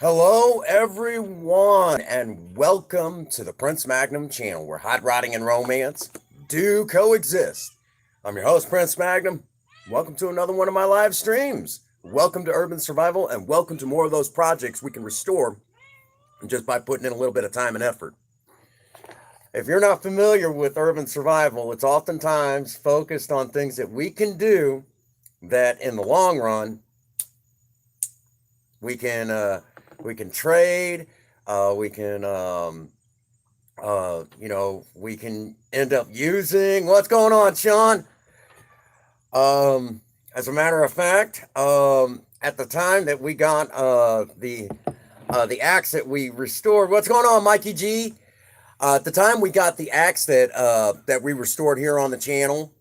Hello, everyone, and welcome to the Prince Magnum channel where hot rodding and romance do coexist. I'm your host, Prince Magnum. Welcome to another one of my live streams. Welcome to Urban Survival, and welcome to more of those projects we can restore just by putting in a little bit of time and effort. If you're not familiar with Urban Survival, it's oftentimes focused on things that we can do that in the long run we can trade, we can we can end up using. What's going on, Sean? As a matter of fact, at the time that we got the axe that we restored, what's going on, Mikey G? At the time we got the axe that we restored here on the channel,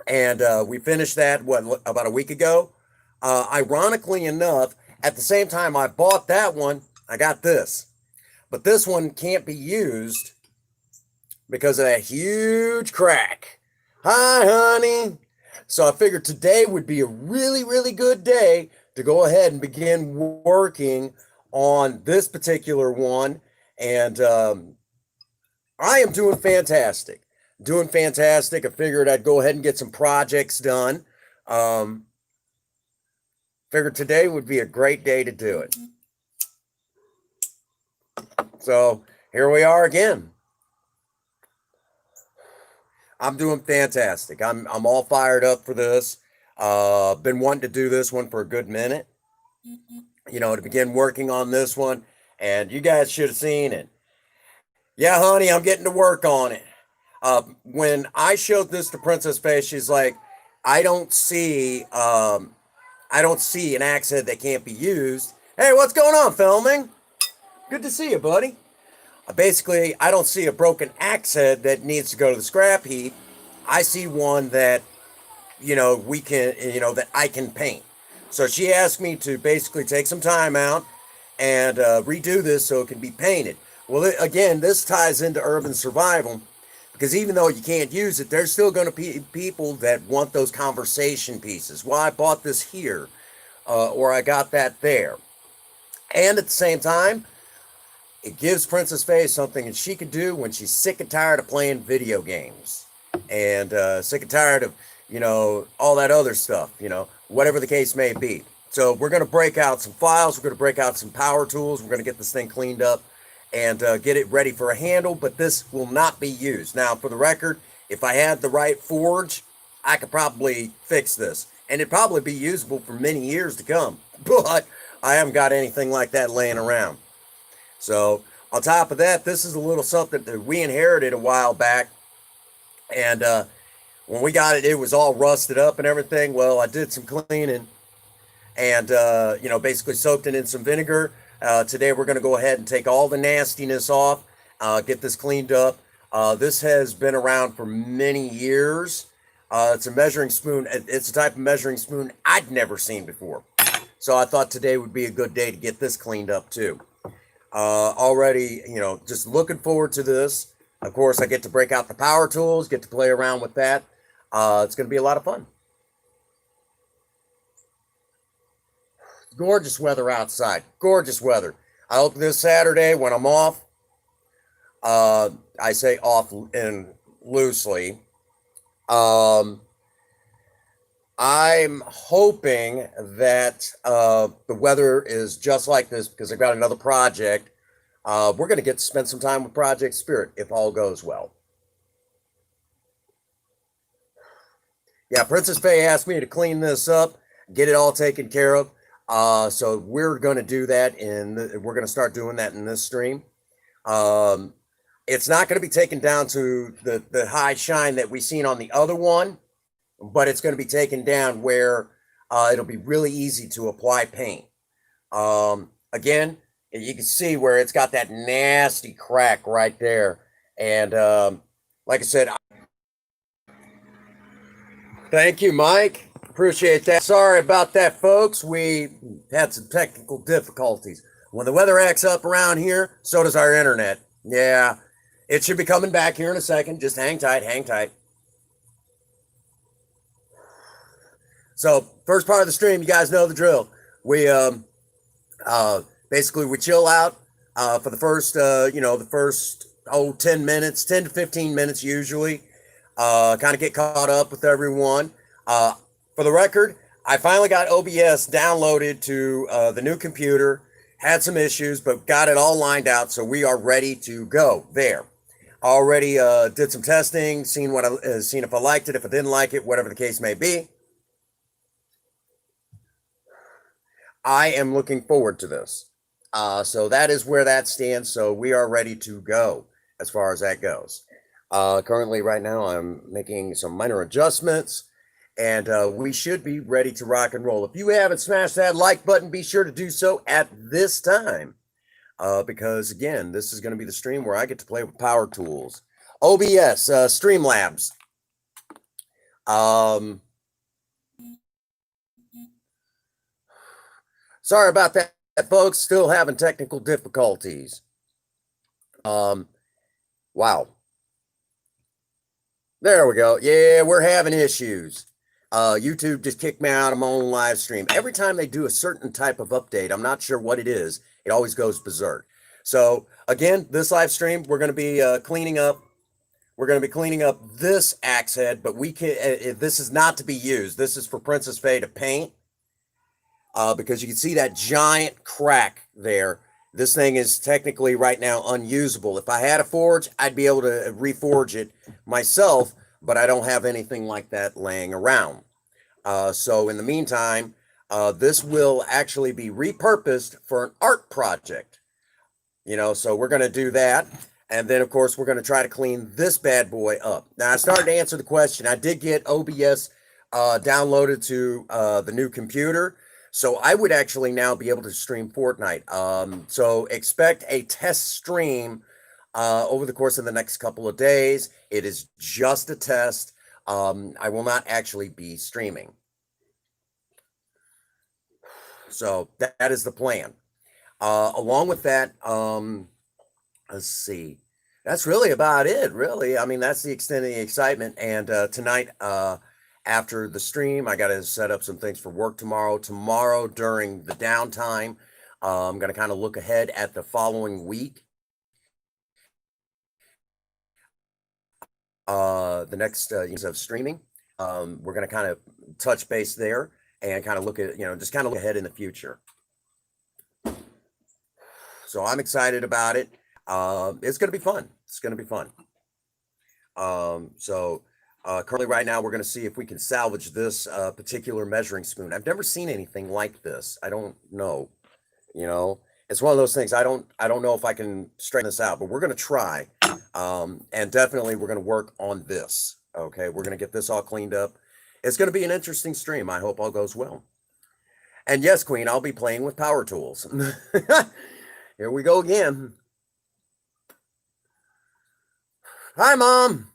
and we finished that about a week ago. Ironically enough, at the same time I bought that one, I got this. But this one can't be used because of that huge crack. Hi, honey. So I figured today would be a really, really good day to go ahead and begin working on this particular one. And I am doing fantastic. Doing fantastic. I figured I'd go ahead and get some projects done. Figured today would be a great day to do it. So here we are again. I'm doing fantastic. I'm all fired up for this. Been wanting to do this one for a good minute. You know, to begin working on this one, and you guys should have seen it. Yeah, honey, I'm getting to work on it. When I showed this to Princess Faye, she's like, I don't see an axe head that can't be used. Hey, what's going on, filming? Good to see you, buddy. Basically, I don't see a broken axe head that needs to go to the scrap heap. I see one that, that I can paint. So she asked me to basically take some time out and redo this so it can be painted. Well, again, this ties into urban survival because even though you can't use it, there's still going to be people that want those conversation pieces. Well, I bought this here, or I got that there. And at the same time, it gives Princess Faye something that she could do when she's sick and tired of playing video games and sick and tired of, all that other stuff, whatever the case may be. So we're going to break out some files. We're going to break out some power tools. We're going to get this thing cleaned up and get it ready for a handle, but this will not be used. Now, for the record, if I had the right forge, I could probably fix this, and it'd probably be usable for many years to come, but I haven't got anything like that laying around. So on top of that, this is a little something that we inherited a while back, and when we got it, it was all rusted up and everything. Well, I did some cleaning and, basically soaked it in some vinegar. Today, we're going to go ahead and take all the nastiness off, get this cleaned up. This has been around for many years. It's a measuring spoon. It's a type of measuring spoon I'd never seen before. So I thought today would be a good day to get this cleaned up too. Already, just looking forward to this. Of course, I get to break out the power tools, get to play around with that. It's going to be a lot of fun. Gorgeous weather outside. Gorgeous weather. I hope this Saturday when I'm off, I say off and loosely, I'm hoping that the weather is just like this because I've got another project. We're going to get to spend some time with Project Spirit if all goes well. Yeah, Princess Faye asked me to clean this up, get it all taken care of. So we're going to do that, and we're going to start doing that in this stream. It's not going to be taken down to the high shine that we've seen on the other one, but it's going to be taken down where it'll be really easy to apply paint. Again, you can see where it's got that nasty crack right there. And like I said, thank you, Mike. Appreciate that. Sorry about that, folks. We had some technical difficulties. When the weather acts up around here, so does our internet. Yeah, it should be coming back here in a second. Just hang tight, hang tight. So, first part of the stream, you guys know the drill. We Basically, we chill out for the first, the first 10 minutes, 10 to 15 minutes usually. Kind of get caught up with everyone. Uh, for the record, I finally got OBS downloaded to the new computer. Had some issues, but got it all lined out, so we are ready to go there. Already did some testing, seen if I liked it, if I didn't like it, whatever the case may be. I am looking forward to this. So that is where that stands. So we are ready to go as far as that goes. Currently, right now, I'm making some minor adjustments, and we should be ready to rock and roll. If you haven't smashed that like button, be sure to do so at this time. Because again, this is going to be the stream where I get to play with power tools. OBS, Streamlabs. Sorry about that, folks. Still having technical difficulties. Wow. There we go. Yeah, we're having issues. YouTube just kicked me out of my own live stream. Every time they do a certain type of update, I'm not sure what it is, it always goes berserk. So again, this live stream, we're going to be cleaning up. We're going to be cleaning up this axe head, but we can. This is not to be used. This is for Princess Faye to paint, because you can see that giant crack there. This thing is technically right now unusable. If I had a forge, I'd be able to reforge it myself, but I don't have anything like that laying around. So in the meantime, this will actually be repurposed for an art project. So we're going to do that. And then, of course, we're going to try to clean this bad boy up. Now, I started to answer the question. I did get OBS downloaded to the new computer. So I would actually now be able to stream Fortnite. So expect a test stream over the course of the next couple of days. It is just a test. I will not actually be streaming. So that is the plan. Along with that, let's see. That's really about it, really. I mean, that's the extent of the excitement. And tonight, after the stream, I got to set up some things for work tomorrow. Tomorrow, during the downtime, I'm going to kind of look ahead at the following week. The next use of streaming. We're going to kind of touch base there and kind of look at, just kind of look ahead in the future. So I'm excited about it. It's going to be fun. It's going to be fun. Currently right now, we're going to see if we can salvage this particular measuring spoon. I've never seen anything like this. I don't know, it's one of those things. I don't know if I can straighten this out, but we're going to try. And definitely we're going to work on this. Okay. We're going to get this all cleaned up. It's going to be an interesting stream. I hope all goes well. And yes, Queen, I'll be playing with power tools. Here we go again. Hi, Mom.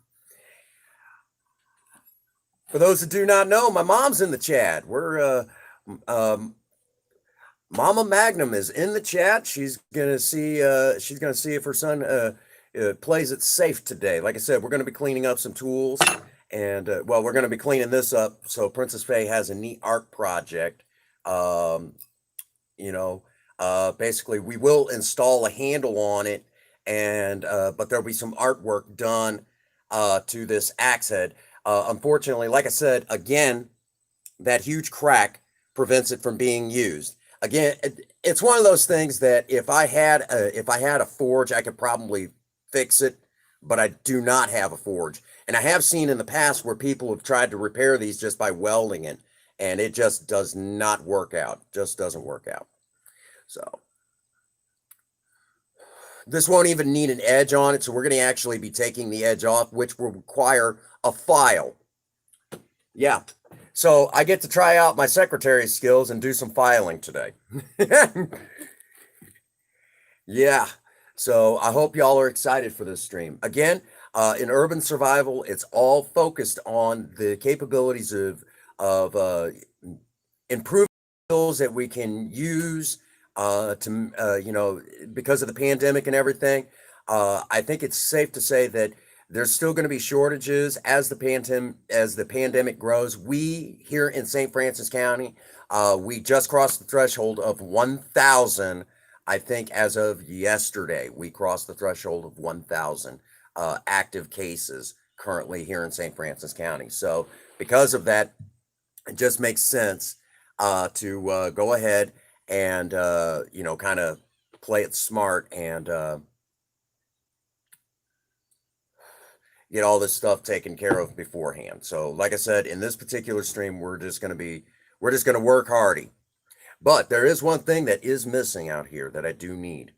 For those that do not know, my mom's in the chat. We're Mama Magnum is in the chat. She's gonna see if her son plays it safe today. Like I said, we're gonna be cleaning up some tools, and we're gonna be cleaning this up. So Princess Faye has a neat art project. Basically, we will install a handle on it, and but there'll be some artwork done to this axe head. Unfortunately, like I said, again, that huge crack prevents it from being used. Again, it's one of those things that if I had a forge, I could probably fix it, but I do not have a forge. And I have seen in the past where people have tried to repair these just by welding it, and it just does not work out. Just doesn't work out. So this won't even need an edge on it, so we're going to actually be taking the edge off, which will require a file. Yeah. So I get to try out my secretary skills and do some filing today. Yeah. So I hope y'all are excited for this stream. Again, in urban survival, it's all focused on the capabilities of improving skills that we can use because of the pandemic and everything. I think it's safe to say that there's still going to be shortages as the pandemic grows. We here in St. Francis County, we just crossed the threshold of 1,000 I think as of yesterday, we crossed the threshold of 1,000 active cases currently here in St. Francis County. So, because of that, it just makes sense to go ahead and, kind of play it smart and get all this stuff taken care of beforehand. So, like I said, in this particular stream, we're just going to work hardy. But there is one thing that is missing out here that I do need.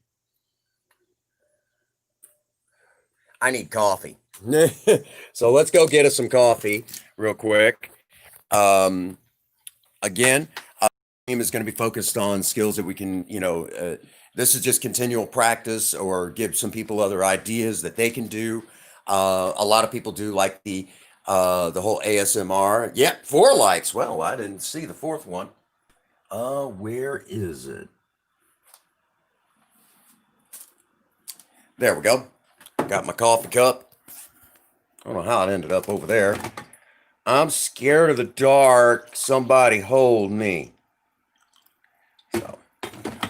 I need coffee. So let's go get us some coffee real quick. Again, team is going to be focused on skills that we can, this is just continual practice or give some people other ideas that they can do. A lot of people do like the whole ASMR. Yeah, 4 likes. Well, I didn't see the 4th one. Where is it? There we go. Got my coffee cup. I don't know how it ended up over there. I'm scared of the dark. Somebody hold me. So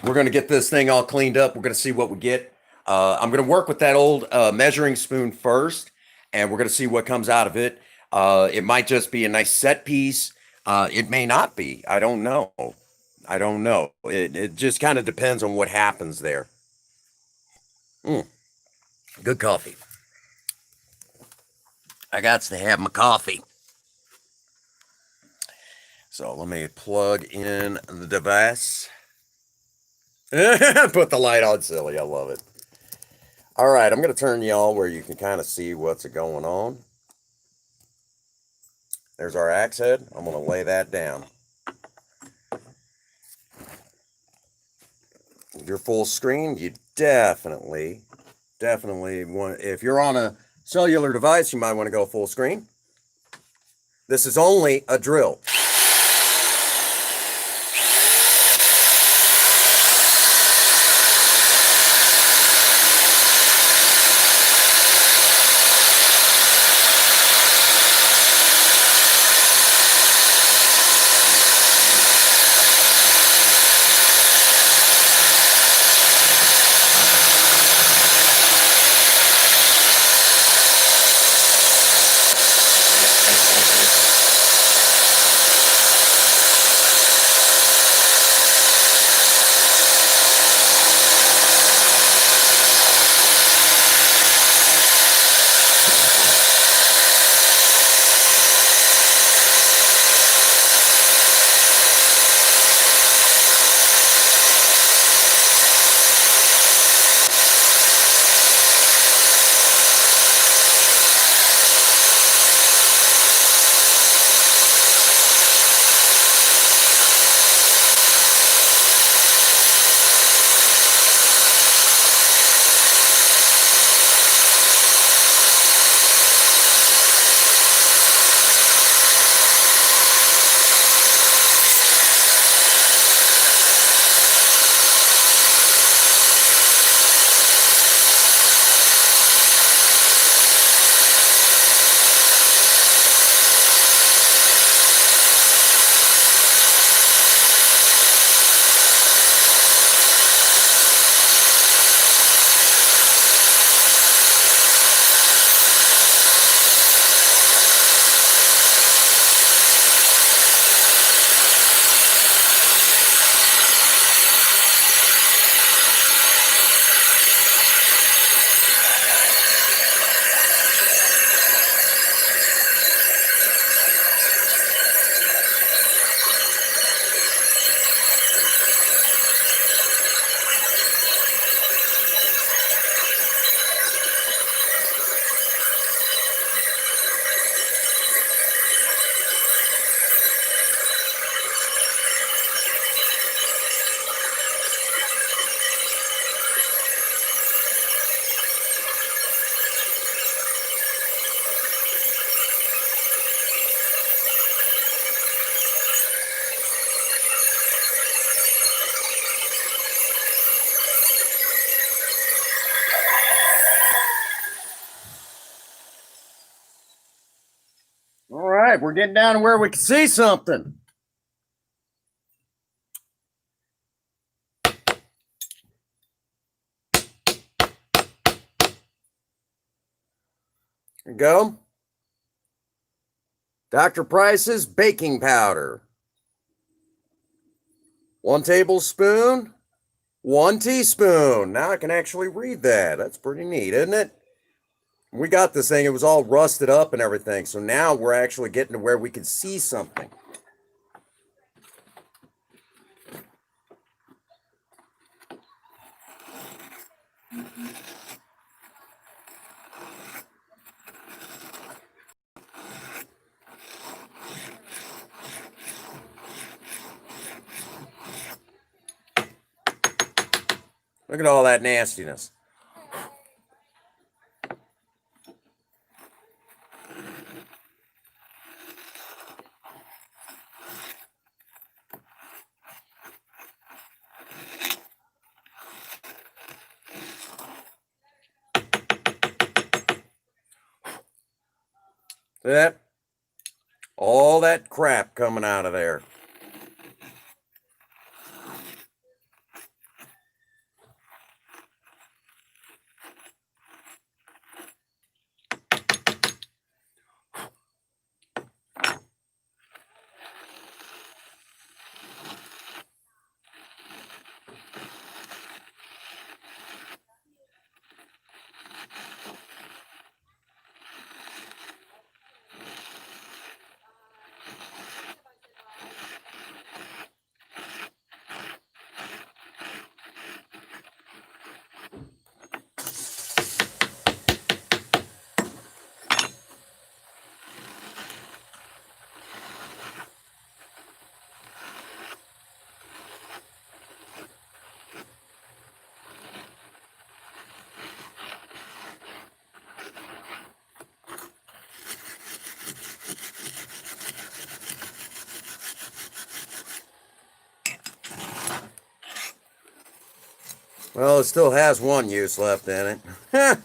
we're going to get this thing all cleaned up. We're going to see what we get. I'm going to work with that old measuring spoon first, and we're going to see what comes out of it. It might just be a nice set piece. It may not be. I don't know. It just kind of depends on what happens there. Good coffee. I got to have my coffee. So let me plug in the device. Put the light on, silly. I love it. All right, I'm going to turn y'all where you can kind of see what's going on. There's our axe head. I'm going to lay that down. If you're full screen, you definitely want, if you're on a cellular device, you might want to go full screen. This is only a drill. All right, we're getting down to where we can see something. There you go. Dr. Price's baking powder. 1 tablespoon, 1 teaspoon. Now I can actually read that. That's pretty neat, isn't it? We got this thing, it was all rusted up and everything. So now we're actually getting to where we can see something. Look at all that nastiness. See that? All that crap coming out of there. Well, it still has one use left in it.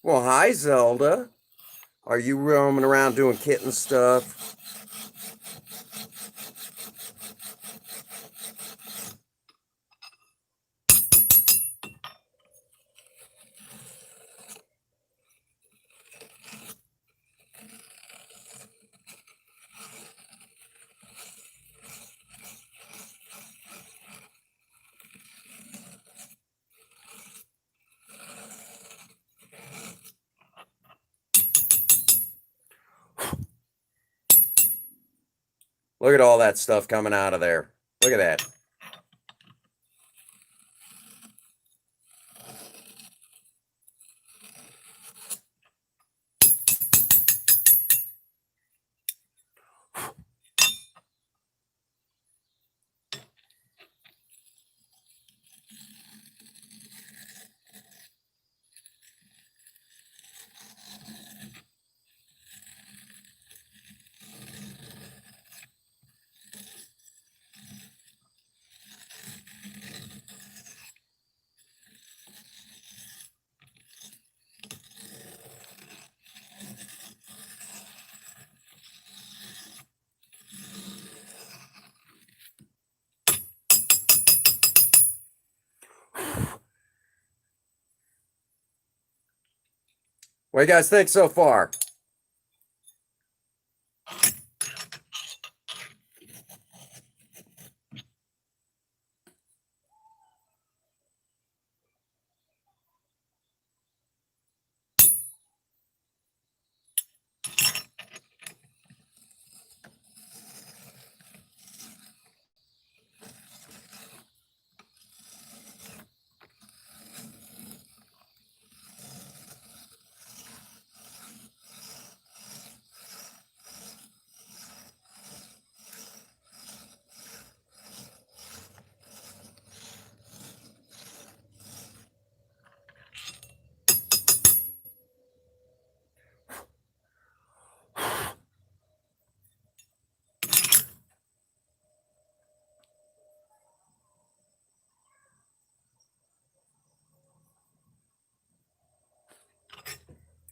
Well, hi, Zelda. Are you roaming around doing kitten stuff? Look at all that stuff coming out of there. Look at that. What do you guys think so far?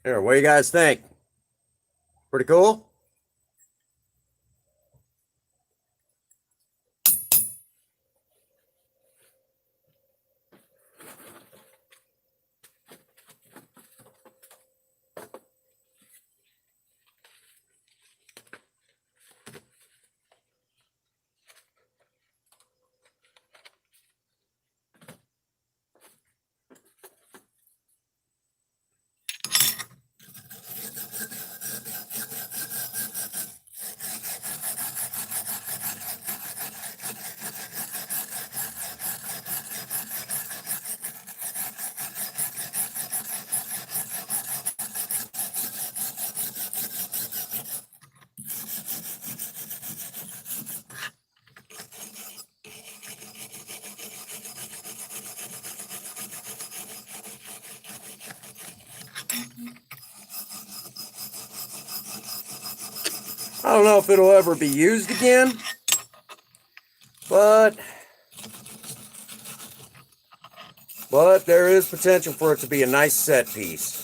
Here, what do you guys think? Pretty cool? I don't know if it'll ever be used again, but there is potential for it to be a nice set piece.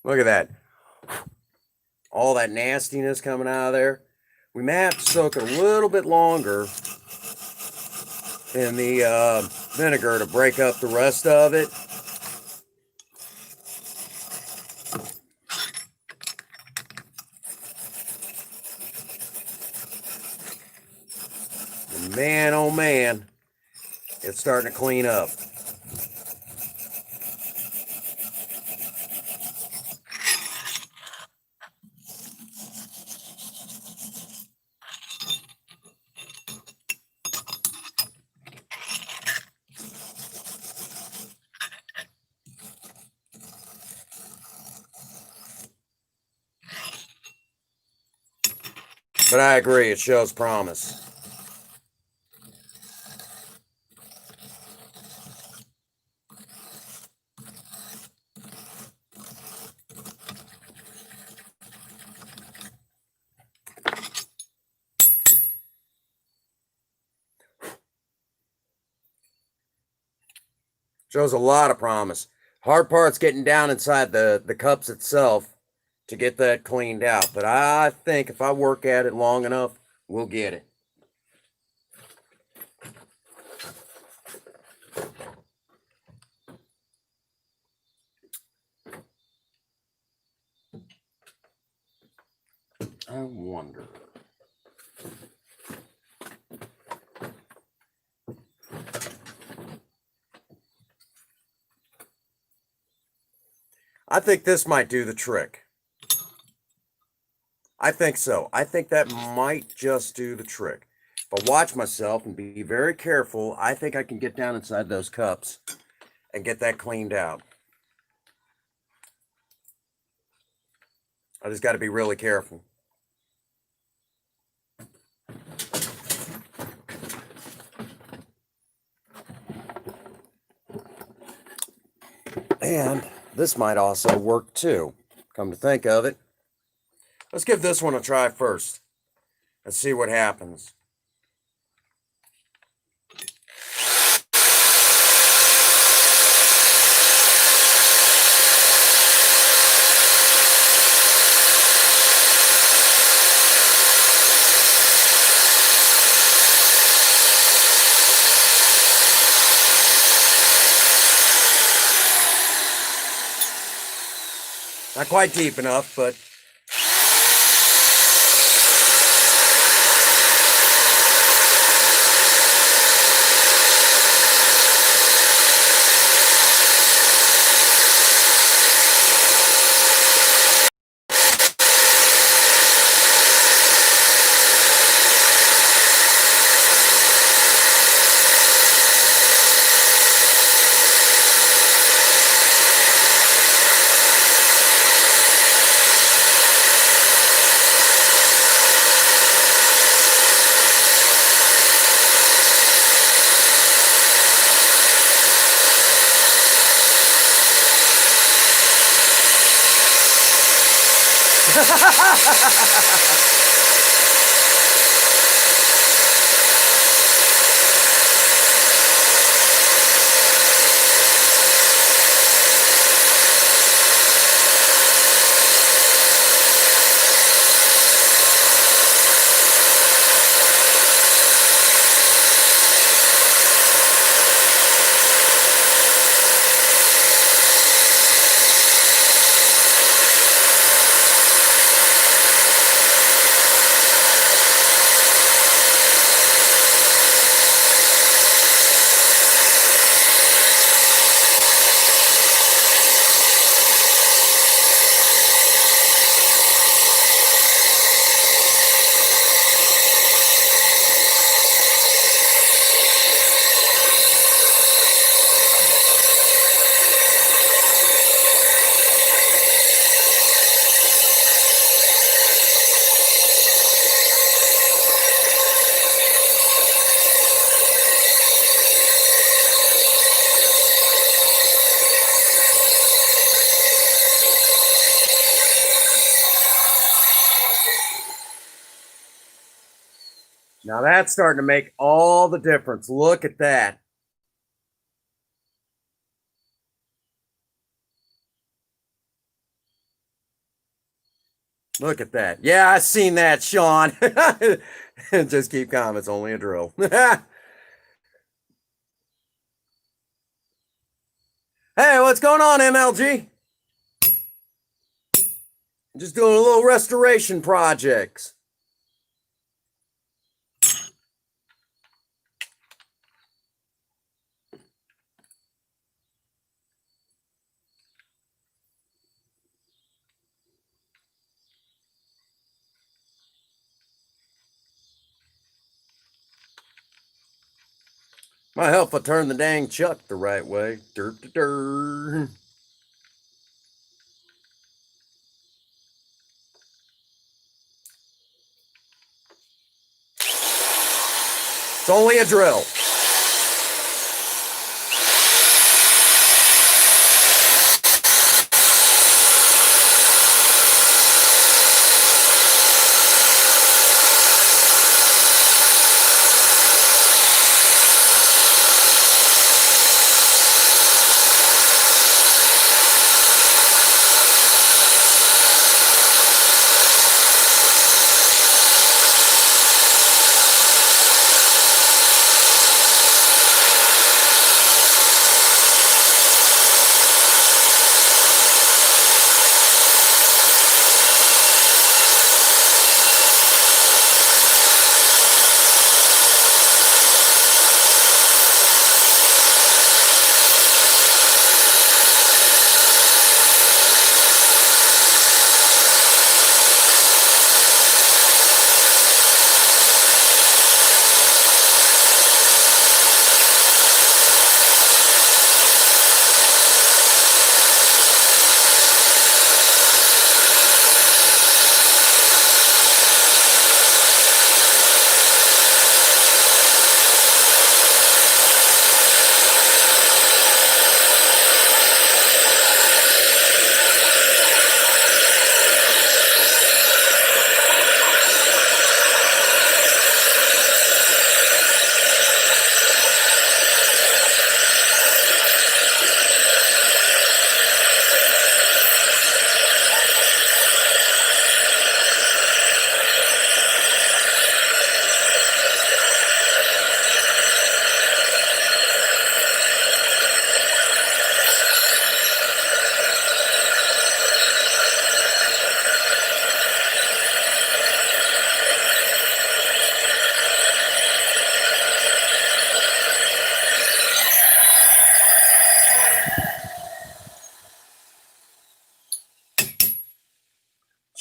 Look at that. All that nastiness coming out of there. We may have to soak it a little bit longer in the vinegar to break up the rest of it. And man, oh man, it's starting to clean up. But I agree, it shows promise. Shows a lot of promise. Hard part's getting down inside the cups itself to get that cleaned out. But I think if I work at it long enough, we'll get it. I wonder. I think this might do the trick. I think so. I think that might just do the trick. If I watch myself and be very careful, I think I can get down inside those cups and get that cleaned out. I just got to be really careful. And this might also work too, come to think of it. Let's give this one a try first. Let's see what happens. Not quite deep enough, but now that's starting to make all the difference. Look at that. Look at that. Yeah, I seen that, Sean. Just keep calm. It's only a drill. Hey, what's going on, MLG? Just doing a little restoration projects. Might help if I turn the dang chuck the right way. Dur, dur, dur. It's only a drill.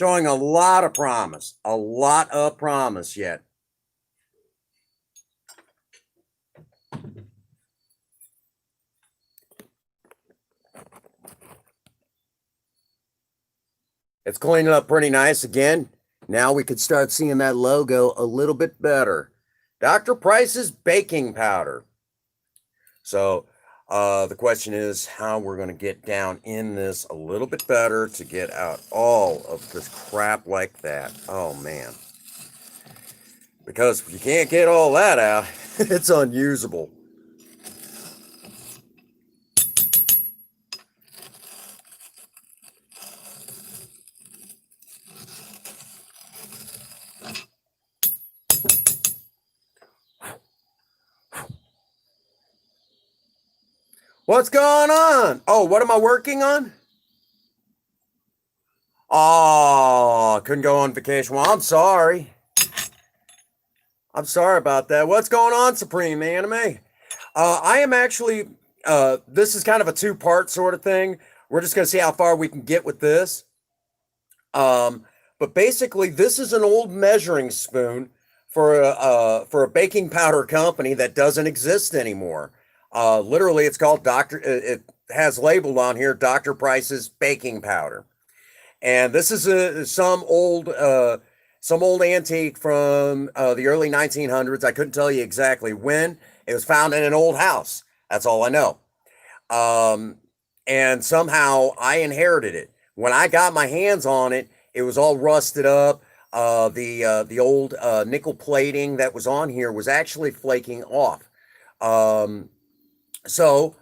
showing a lot of promise, a lot of promise yet. It's cleaning up pretty nice again. Now we could start seeing that logo a little bit better. Dr. Price's baking powder. So the question is how we're going to get down in this a little bit better to get out all of this crap like that. Oh, man. Because if you can't get all that out, it's unusable. What's going on? Oh, what am I working on? Oh, couldn't go on vacation. Well, I'm sorry. I'm sorry about that. What's going on, Supreme Anime? I am actually, this is kind of a two-part sort of thing. We're just going to see how far we can get with this. But basically, this is an old measuring spoon for a baking powder company that doesn't exist anymore. Literally, it's called It has labeled on here Dr. Price's baking powder, and this is some old antique from the early 1900s. I couldn't tell you exactly when. It was found in an old house. That's all I know. And somehow I inherited it. When I got my hands on it, it was all rusted up. The old nickel plating that was on here was actually flaking off. So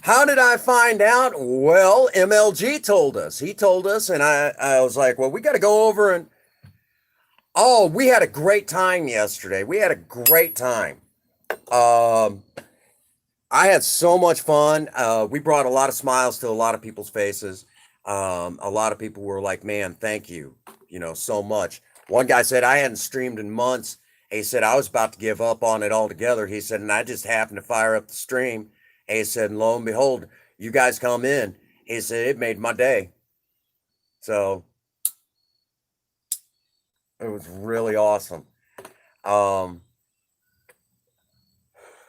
how did I find out? Well, MLG told us. He told us, and I was like, well, we got to go over and. Oh, we had a great time yesterday. We had a great time. I had so much fun. We brought a lot of smiles to a lot of people's faces. A lot of people were like, man, thank you, so much. One guy said, I hadn't streamed in months. He said, I was about to give up on it altogether. He said, and I just happened to fire up the stream. He said, and lo and behold, you guys come in. He said, it made my day. So it was really awesome.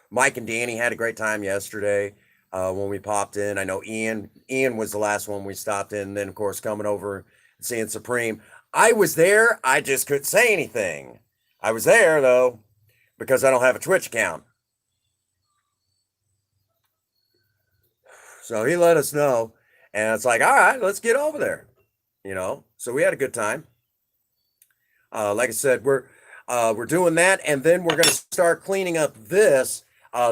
Mike and Danny had a great time yesterday when we popped in. I know Ian was the last one we stopped in. And then, of course, coming over and seeing Supreme. I was there. I just couldn't say anything. I was there, though, because I don't have a Twitch account. So he let us know. And it's like, all right, let's get over there. So we had a good time. Like I said, we're doing that. And then we're going to start cleaning up this.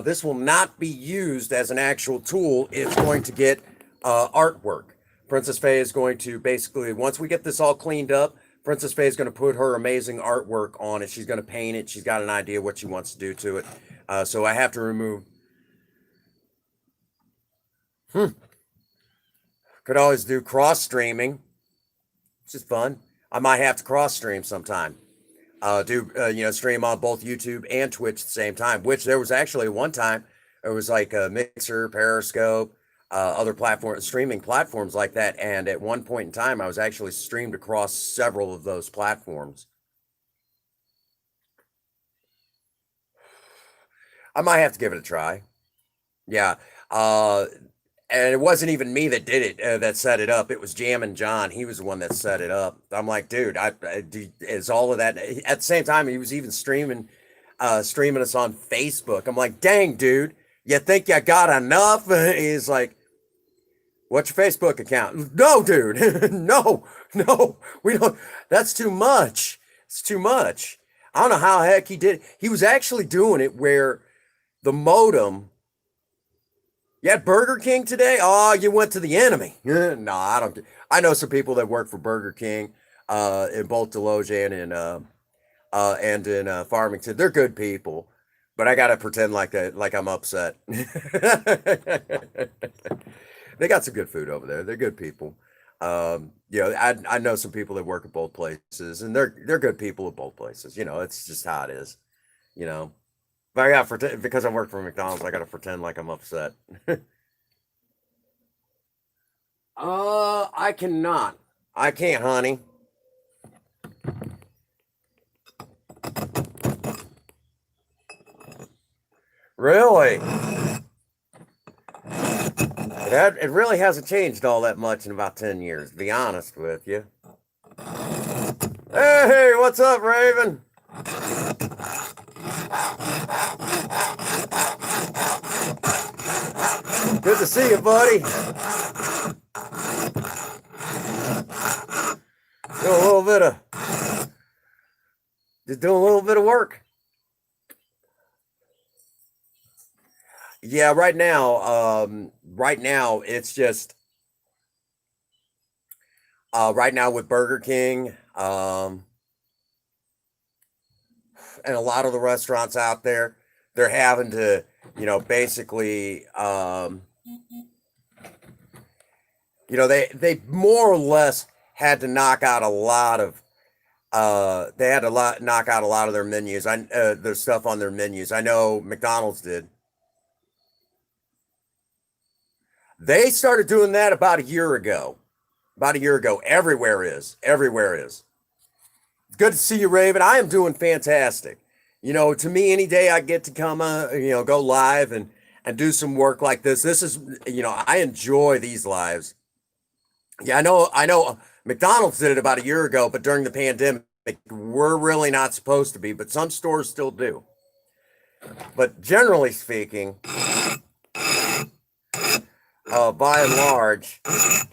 This will not be used as an actual tool. It's going to get artwork. Princess Faye is going to basically, once we get this all cleaned up, Princess Faye is going to put her amazing artwork on it. She's going to paint it. She's got an idea what she wants to do to it. So I have to remove. Could always do cross streaming, which is fun. I might have to cross stream sometime. Stream on both YouTube and Twitch at the same time, which there was actually one time it was like a Mixer, Periscope, other streaming platforms like that. And at one point in time, I was actually streamed across several of those platforms. I might have to give it a try. Yeah. And it wasn't even me that did it, that set it up. It was Jammin' John. He was the one that set it up. I'm like, dude, is all of that at the same time? He was even streaming us on Facebook. I'm like, dang, dude, you think you got enough? He's like, what's your Facebook account? No, dude, no, we don't. That's too much. It's too much. I don't know how the heck he did it. He was actually doing it where the modem. You had Burger King today? Oh, you went to the enemy. No, I don't. I know some people that work for Burger King in both Deloge and in Farmington. They're good people, but I gotta pretend like I'm upset. They got some good food over there. They're good people. I know some people that work at both places, and they're good people at both places. It's just how it is. You know. But I got because I work for McDonald's, I got to pretend like I'm upset. I cannot. I can't, honey. Really? It really hasn't changed all that much in about 10 years, to be honest with you. Hey, what's up, Raven? Good to see you, buddy. Doing a little bit of just doing a little bit of work. Yeah, right now it's just right now with Burger King, and a lot of the restaurants out there, they're having to, basically, they more or less had to knock out a lot of they had to knock out a lot of their menus. Their stuff on their menus. I know McDonald's did. They started doing that about a year ago. About a year ago. Everywhere is. Everywhere is. Good to see you, Raven. I am doing fantastic. To me, any day I get to come, go live and do some work like this. This is, I enjoy these lives. Yeah, I know. McDonald's did it about a year ago, but during the pandemic, we're really not supposed to be, but some stores still do. But generally speaking, by and large,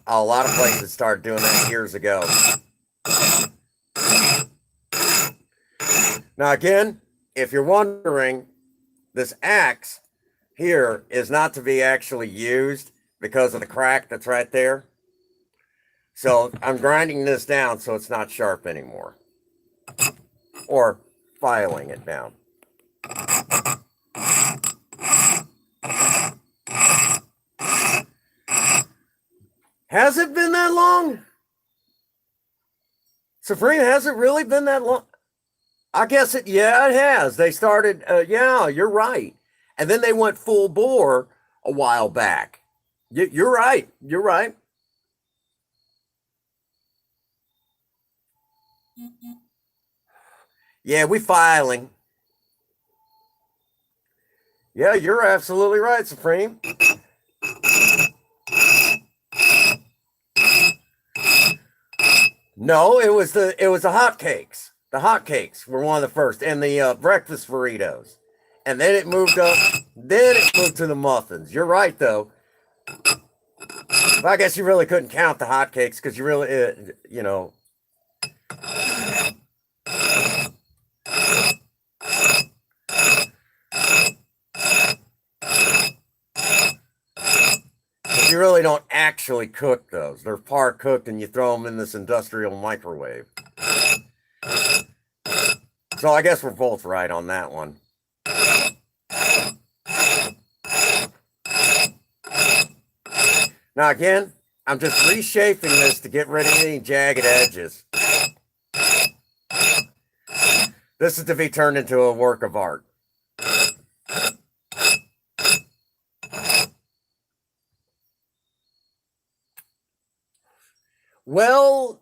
a lot of places started doing that years ago. Now, again, if you're wondering, this axe here is not to be actually used because of the crack that's right there. So I'm grinding this down so it's not sharp anymore. Or filing it down. Has it been that long? Supreme, has it really been that long? I guess yeah, it has. They started, yeah, you're right. And then they went full bore a while back. You're right. You're right. Yeah, we filing. Yeah, you're absolutely right, Supreme. No, it was the hotcakes. The hotcakes were one of the first, and the breakfast burritos, and then it moved up. Then it moved to the muffins. You're right, though. But I guess you really couldn't count the hotcakes because you really, you know, you really don't actually cook those. They're par cooked, and you throw them in this industrial microwave. So I guess we're both right on that one. Now again, I'm just reshaping this to get rid of any jagged edges. This is to be turned into a work of art. Well,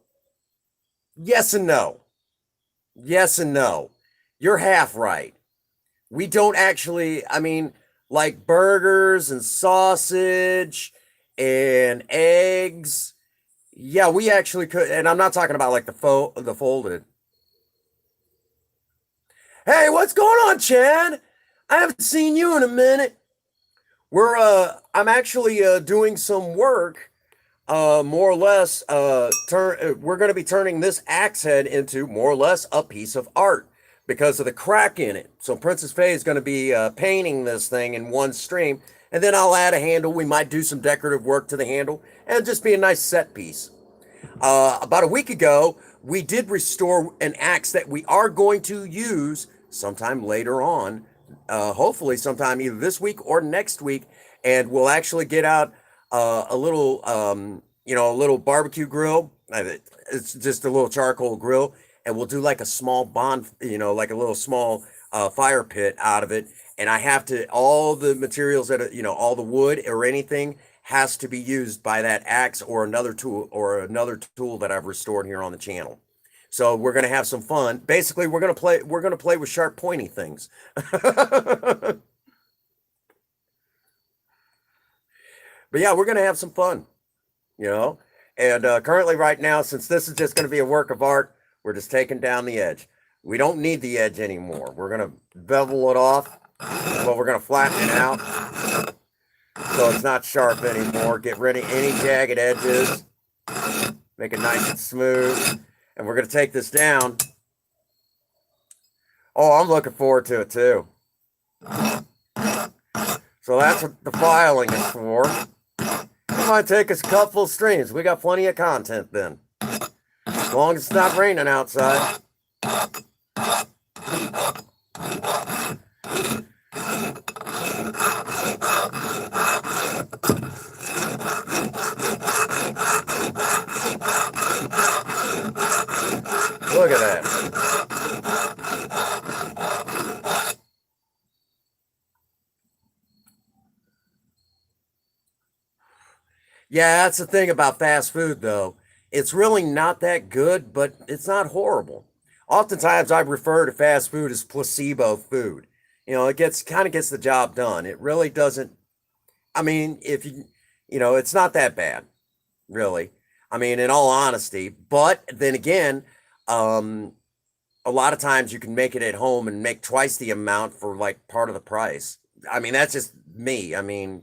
yes and no. Yes and no. You're half right. We don't actually, I mean, like burgers and sausage and eggs. Yeah, we actually could, and I'm not talking about like the folded. Hey, what's going on, Chad? I haven't seen you in a minute. I'm actually doing some work, more or less. We're going to be turning this axe head into more or less a piece of art because of the crack in it. So Princess Faye is going to be painting this thing in one stream, and then I'll add a handle. We might do some decorative work to the handle, and just be a nice set piece. About a week ago, we did restore an axe that we are going to use sometime later on, hopefully sometime either this week or next week, and we'll actually get out a little, a little barbecue grill. It's just a little charcoal grill, and we'll do like a small like a little small fire pit out of it. And I have to all the materials all the wood or anything has to be used by that axe or another tool that I've restored here on the channel. So we're gonna have some fun. Basically, we're gonna play with sharp pointy things. But yeah, we're gonna have some fun, you know. And currently, right now, since this is just gonna be a work of art, we're just taking down the edge. We don't need the edge anymore. We're gonna bevel it off, but we're gonna flatten it out so it's not sharp anymore. Get rid of any jagged edges, make it nice and smooth. And we're gonna take this down. Oh, I'm looking forward to it too. So that's what the filing is for. It might take us a couple of streams. We got plenty of content then. As long as it's not raining outside. Look at that. Yeah, that's the thing about fast food, though. It's really not that good, but it's not horrible. Oftentimes, I refer to fast food as placebo food. It gets the job done. It really doesn't. I mean, if it's not that bad, really. I mean, in all honesty. But then again, um, a lot of times you can make it at home and make twice the amount for like part of the price. I mean, that's just me. I mean,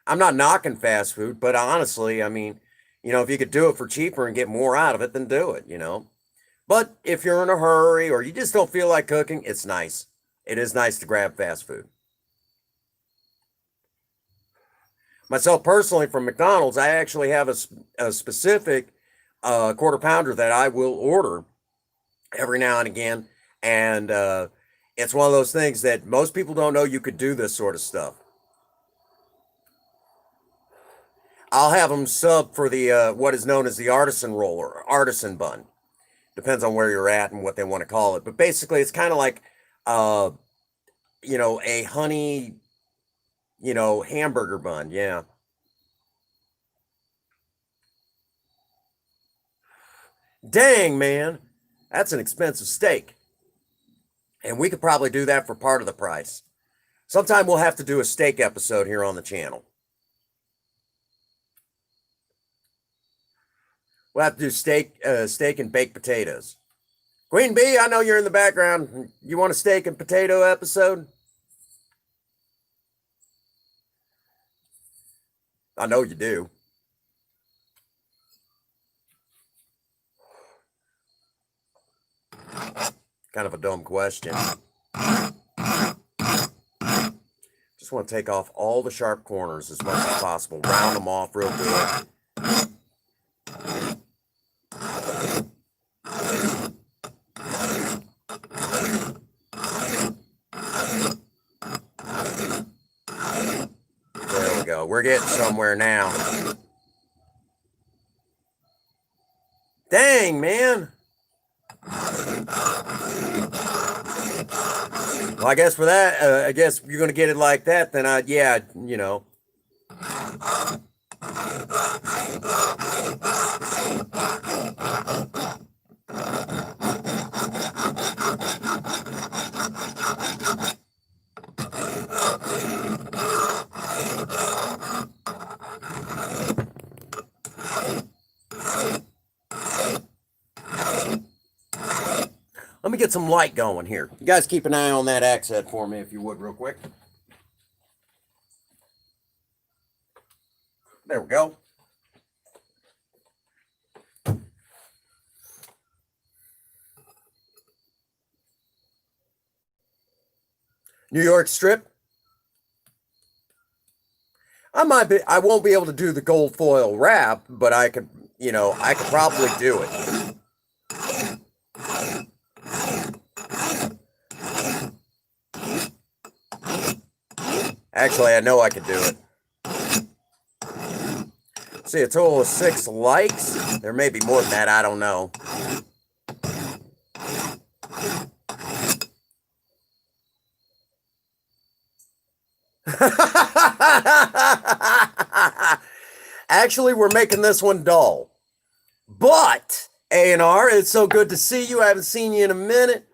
I'm not knocking fast food, but honestly, I mean, if you could do it for cheaper and get more out of it, then do it. But if you're in a hurry or you just don't feel like cooking, it's nice. It is nice to grab fast food. Myself personally, from McDonald's, I actually have a specific quarter pounder that I will order every now and again. And it's one of those things that most people don't know you could do this sort of stuff. I'll have them sub for the what is known as the artisan roll or artisan bun. Depends on where you're at and what they want to call it. But basically, it's kind of like, uh, a honey, hamburger bun. Yeah. Dang, man. That's an expensive steak. And we could probably do that for part of the price. Sometime we'll have to do a steak episode here on the channel. We'll have to do steak and baked potatoes. Queen Bee, I know you're in the background. You want a steak and potato episode? I know you do. Kind of a dumb question. Just want to take off all the sharp corners as much as possible. Round them off real good. There we go. We're getting somewhere now. Dang, man. Well, I guess for that, I guess you're going to get it like that, then yeah, Let me get some light going here. You guys keep an eye on that axe head for me, if you would, real quick. There we go. New York strip. I won't be able to do the gold foil wrap, but I could probably do it. Actually, I know I could do it. See, a total of 6 likes. There may be more than that, I don't know. Actually, we're making this one dull. But A&R, it's so good to see you. I haven't seen you in a minute.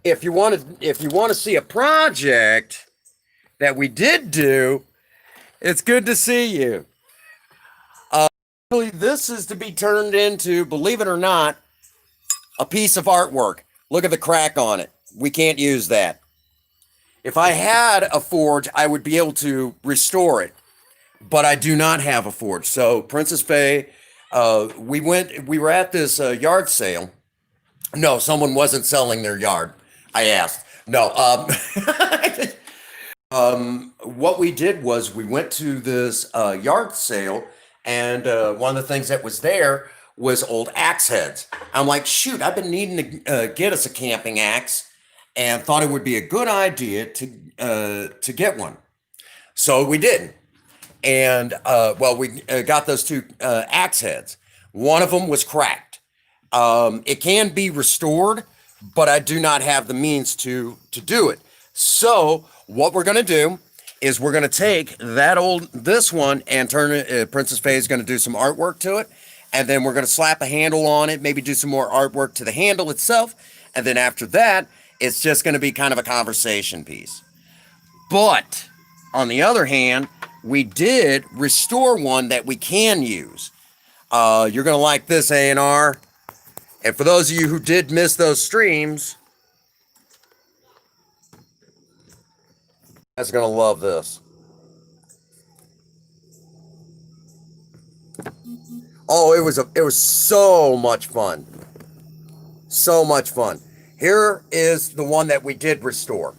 If you want to see a project that we did do, it's good to see you. This is to be turned into, believe it or not, a piece of artwork. Look at the crack on it. We can't use that. If I had a forge, I would be able to restore it, but I do not have a forge. So Princess Bay, we were at this yard sale. No, someone wasn't selling their yard. I asked. No, what we did was we went to this yard sale, and one of the things that was there was old axe heads. I'm like, shoot, I've been needing to get us a camping axe, and thought it would be a good idea to get one. So we did, and well, we got those two axe heads. One of them was cracked. It can be restored, but I do not have the means to do it. So what we're going to do is we're going to take this one and turn it. Princess Faye is going to do some artwork to it, and then we're going to slap a handle on it, maybe do some more artwork to the handle itself, and then after that, it's just going to be kind of a conversation piece. But on the other hand, we did restore one that we can use. You're going to like this, A&R. And for those of you who did miss those streams, that's going to love this. Oh, it was so much fun. So much fun. Here is the one that we did restore.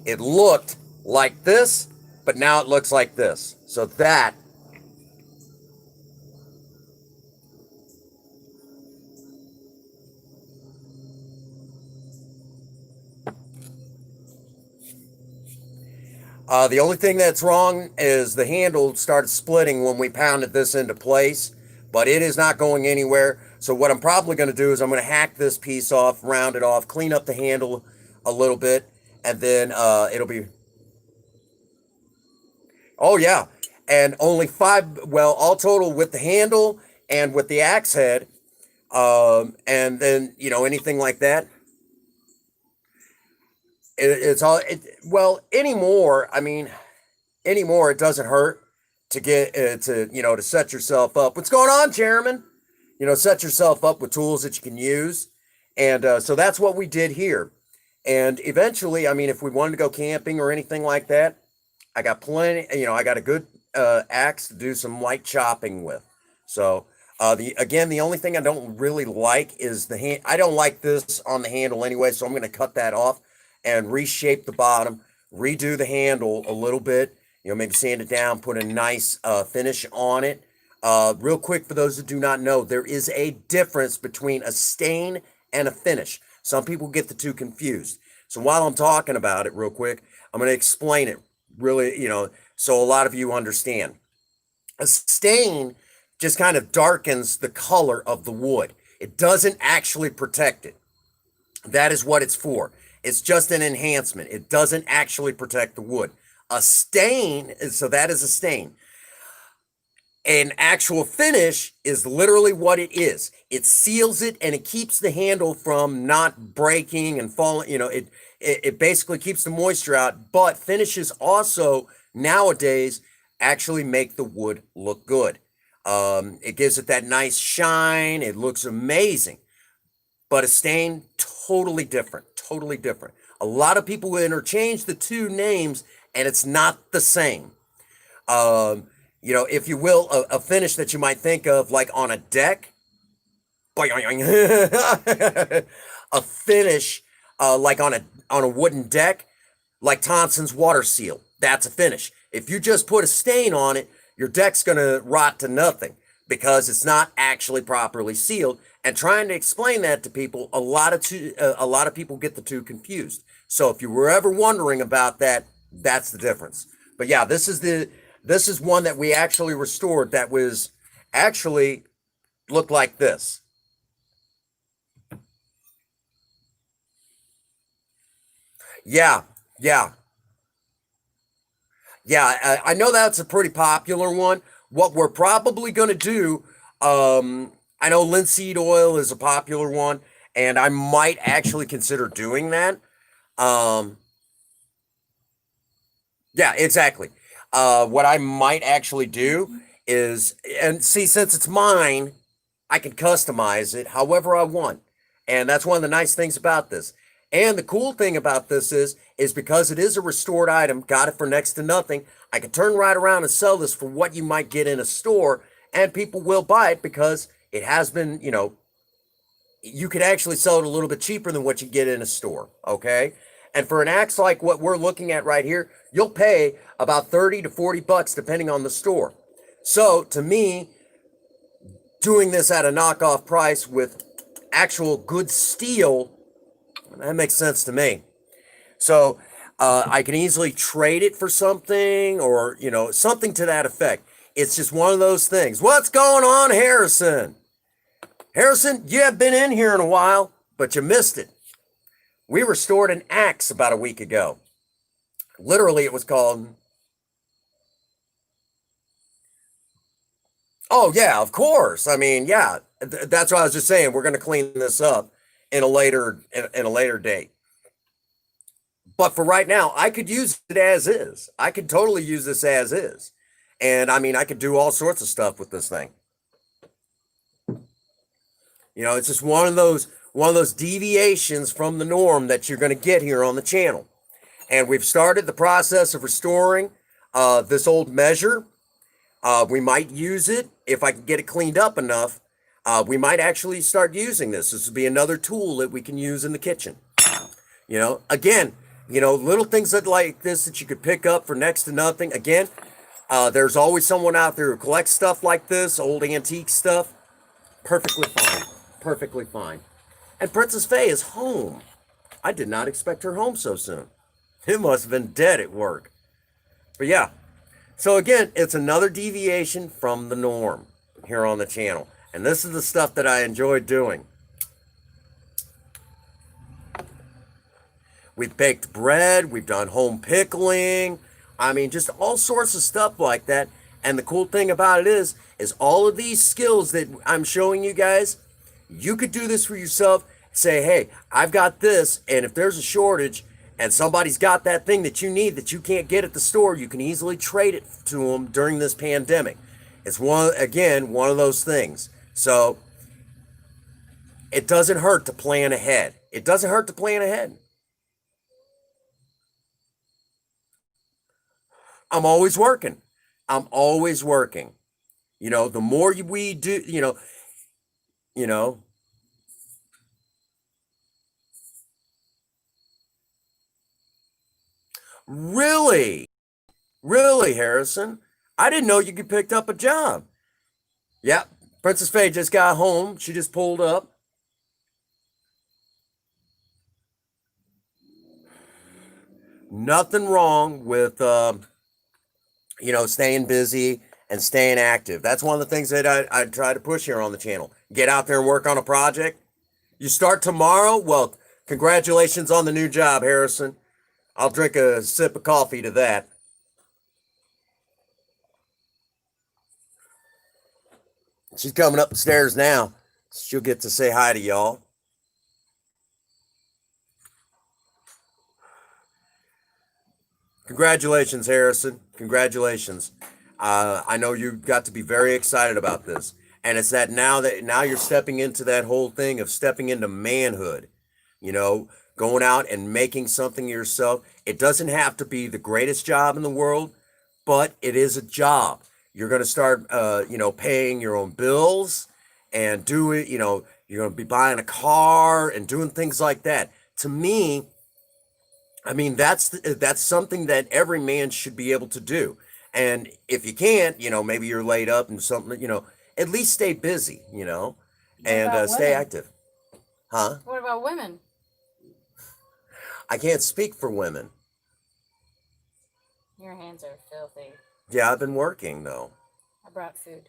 It looked like this, but now it looks like this. So that the only thing that's wrong is the handle started splitting when we pounded this into place, but it is not going anywhere. So what I'm probably going to do is I'm going to hack this piece off, round it off, clean up the handle a little bit, and then it'll be... Oh, yeah. And only all total with the handle and with the axe head, and then, anything like that. It's all anymore. I mean, anymore, it doesn't hurt to get to set yourself up. What's going on, Chairman? Set yourself up with tools that you can use, and so that's what we did here. And eventually, I mean, if we wanted to go camping or anything like that, I got plenty. I got a good axe to do some light chopping with. So the only thing I don't really like is the hand. I don't like this on the handle anyway, so I'm going to cut that off and reshape the bottom, redo the handle a little bit, maybe sand it down, put a nice finish on it. Real quick, for those that do not know, there is a difference between a stain and a finish. Some people get the two confused. So while I'm talking about it real quick, I'm going to explain it really, so a lot of you understand. A stain just kind of darkens the color of the wood. It doesn't actually protect it. That is what it's for. It's just an enhancement. It doesn't actually protect the wood. A stain, so that is a stain. An actual finish is literally what it is. It seals it and it keeps the handle from not breaking and falling. It basically keeps the moisture out. But finishes also nowadays actually make the wood look good. It gives it that nice shine. It looks amazing. But a stain, totally different. Totally different. A lot of people interchange the two names, and it's not the same. If you will, a finish that you might think of like on a deck. A finish like on a wooden deck, like Thompson's water seal. That's a finish. If you just put a stain on it, your deck's gonna rot to nothing because it's not actually properly sealed. And trying to explain that to people, a lot of people get the two confused. So if you were ever wondering about that, that's the difference. But yeah, this is one that we actually restored that was actually looked like this. Yeah. I know that's a pretty popular one. what we're probably going to do, I know linseed oil is a popular one, and I might actually consider doing that. Um, yeah, exactly. What I might actually do is, and see, since it's mine, I can customize it however I want. And that's one of the nice things about this. And the cool thing about this is because it is a restored item, got it for next to nothing, I can turn right around and sell this for what you might get in a store, and people will buy it because it has been, you could actually sell it a little bit cheaper than what you get in a store, okay? And for an axe like what we're looking at right here, you'll pay about 30 to 40 bucks depending on the store. So to me, doing this at a knockoff price with actual good steel, that makes sense to me. So I can easily trade it for something, or something to that effect. It's just one of those things. What's going on, Harrison? Harrison, you have been in here in a while, but you missed it. We restored an axe about a week ago. Literally, it was called. Oh yeah, of course. I mean, yeah, that's what I was just saying. We're going to clean this up in a later date. But for right now, I could use it as is. I could totally use this as is. And I mean, I could do all sorts of stuff with this thing. It's just one of those deviations from the norm that you're going to get here on the channel. And we've started the process of restoring this old measure. We might use it if I can get it cleaned up enough. We might actually start using this. This would be another tool that we can use in the kitchen. Again, little things like this that you could pick up for next to nothing. Again, there's always someone out there who collects stuff like this, old antique stuff. Perfectly fine. Perfectly fine. And Princess Faye is home. I did not expect her home so soon. It must have been dead at work. But yeah. So again, it's another deviation from the norm here on the channel. And this is the stuff that I enjoy doing. We've baked bread. We've done home pickling. I mean, just all sorts of stuff like that. And the cool thing about it is all of these skills that I'm showing you guys, you could do this for yourself. Say, hey, I've got this, and if there's a shortage and somebody's got that thing that you need that you can't get at the store, you can easily trade it to them during this pandemic. It's one of those things. So it doesn't hurt to plan ahead. It doesn't hurt to plan ahead. I'm always working. I'm always working. The more we do, you know, really, really, Harrison, I didn't know you could pick up a job. Yep, Princess Faye just got home. She just pulled up. Nothing wrong with, staying busy and staying active. That's one of the things that I try to push here on the channel. Get out there and work on a project. You start tomorrow? Well, congratulations on the new job, Harrison. I'll drink a sip of coffee to that. She's coming up the stairs now. She'll get to say hi to y'all. Congratulations, Harrison. Congratulations. I know you got to be very excited about this. And it's that now you're stepping into that whole thing of stepping into manhood, going out and making something yourself. It doesn't have to be the greatest job in the world, but it is a job. You're going to start, paying your own bills and you're going to be buying a car and doing things like that. To me, I mean, that's something that every man should be able to do. And if you can't, maybe you're laid up and something, at least stay busy, and stay active. Huh? What about women? I can't speak for women. Your hands are filthy. Yeah, I've been working though. I brought food.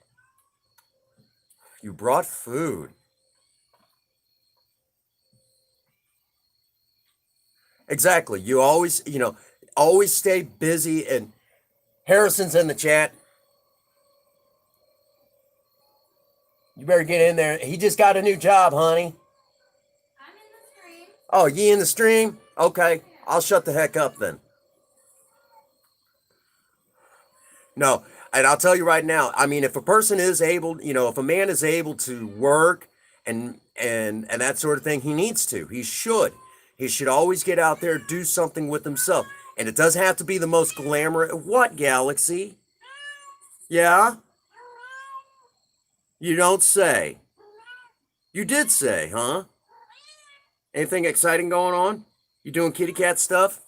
You brought food. Exactly. You always, always stay busy. And Harrison's in the chat. You better get in there. He just got a new job, honey. I'm in the stream. Oh, you in the stream? Okay. I'll shut the heck up then. No, and I'll tell you right now, I mean, if a person is able, if a man is able to work and that sort of thing, he needs to. He should. He should always get out there, do something with himself. And it does have to be the most glamorous. What, Galaxy? Yeah? You don't say. You did say, huh? Anything exciting going on? You doing kitty cat stuff?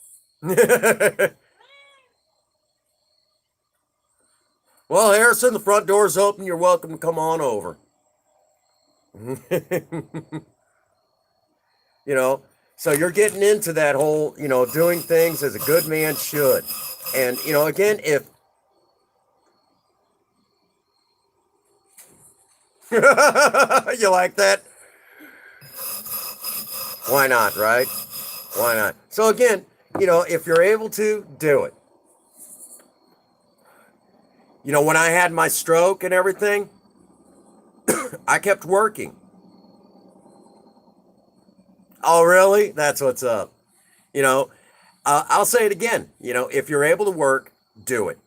Well, Harrison, the front door's open. You're welcome to come on over. So you're getting into that whole, doing things as a good man should. And, again, if you like that, why not, right? Why not? So again, if you're able to, do it. When I had my stroke and everything, I kept working. Oh, really? That's what's up. I'll say it again. If you're able to work, do it.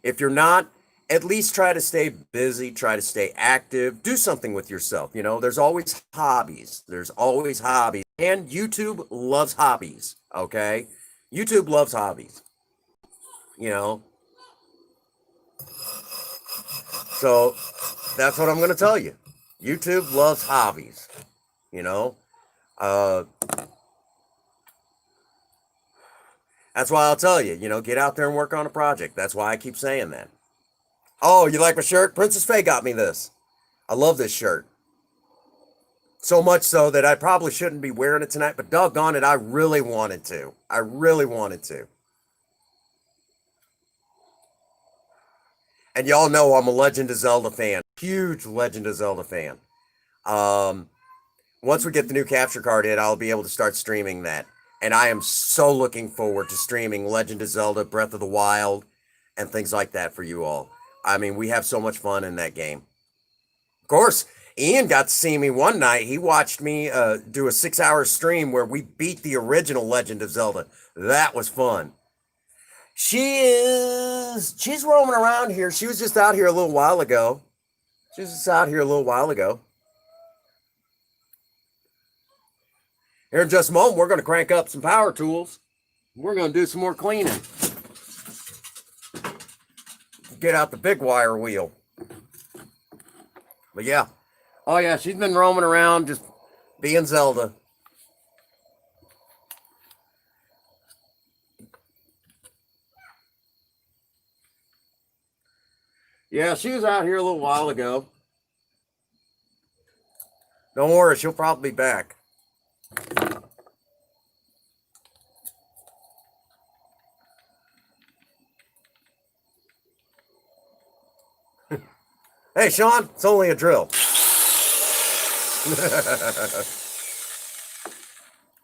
If you're not, at least try to stay busy, try to stay active, do something with yourself. There's always hobbies. There's always hobbies. And YouTube loves hobbies, okay? YouTube loves hobbies. So that's what I'm going to tell you. YouTube loves hobbies, That's why I'll tell you, get out there and work on a project. That's why I keep saying that. Oh, you like my shirt? Princess Faye got me this. I love this shirt. So much so that I probably shouldn't be wearing it tonight, but doggone it, I really wanted to. I really wanted to. And y'all know I'm a Legend of Zelda fan. Huge Legend of Zelda fan. Once we get the new capture card in, I'll be able to start streaming that. And I am so looking forward to streaming Legend of Zelda, Breath of the Wild, and things like that for you all. I mean, we have so much fun in that game. Of course, Ian got to see me one night. He watched me do a 6-hour stream where we beat the original Legend of Zelda. That was fun. She's roaming around here. She was just out here a little while ago. Here in just a moment, we're going to crank up some power tools. We're going to do some more cleaning. Get out the big wire wheel. But yeah. Oh yeah, she's been roaming around just being Zelda. Yeah, she was out here a little while ago. Don't worry, she'll probably be back. Hey, Sean, it's only a drill.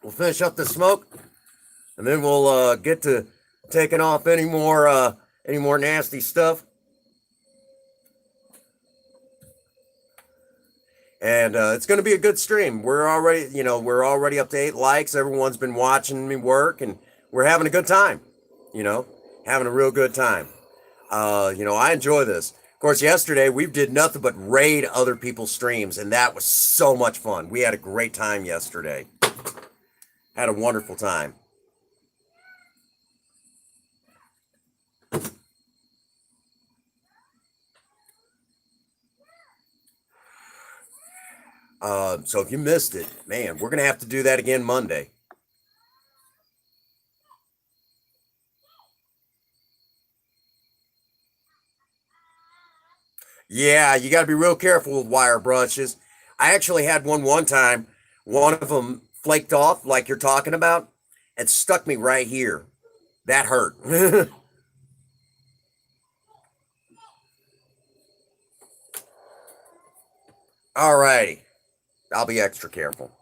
We'll finish up the smoke, and then we'll get to taking off any more nasty stuff. And it's going to be a good stream. We're already up to 8 likes. Everyone's been watching me work, and we're having a good time. Having a real good time. I enjoy this. Of course, yesterday we did nothing but raid other people's streams, and that was so much fun. We had a great time yesterday. Had a wonderful time. So if you missed it, man, we're going to have to do that again Monday. Yeah, you got to be real careful with wire brushes. I actually had one time. One of them flaked off like you're talking about and stuck me right here. That hurt. All righty. I'll be extra careful.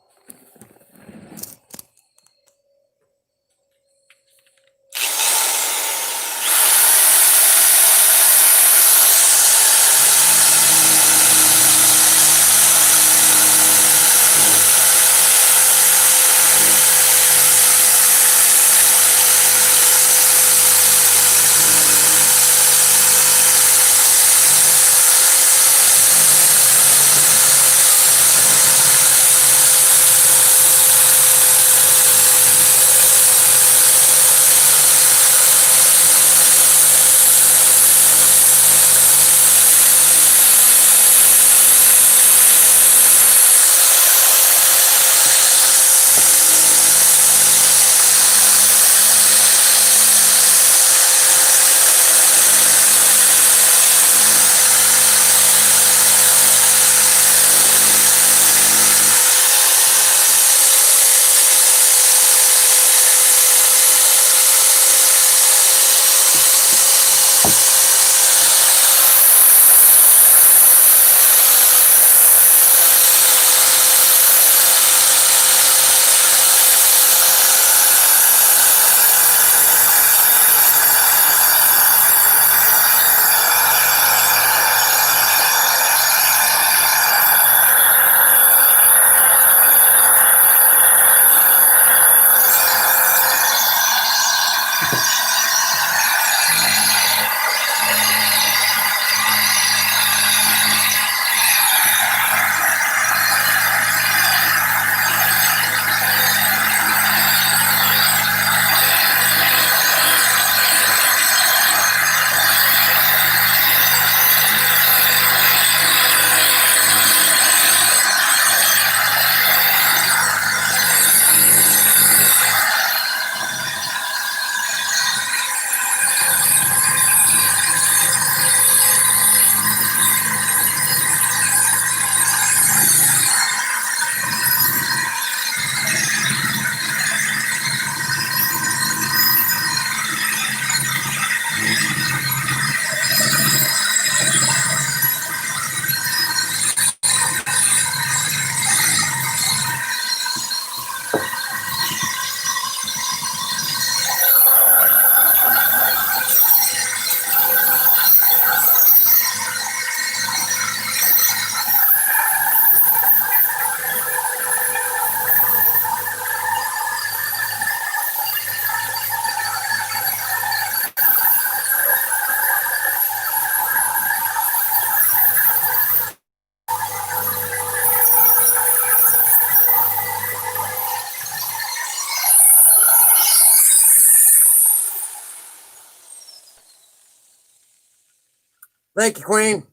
Thank you, Queen.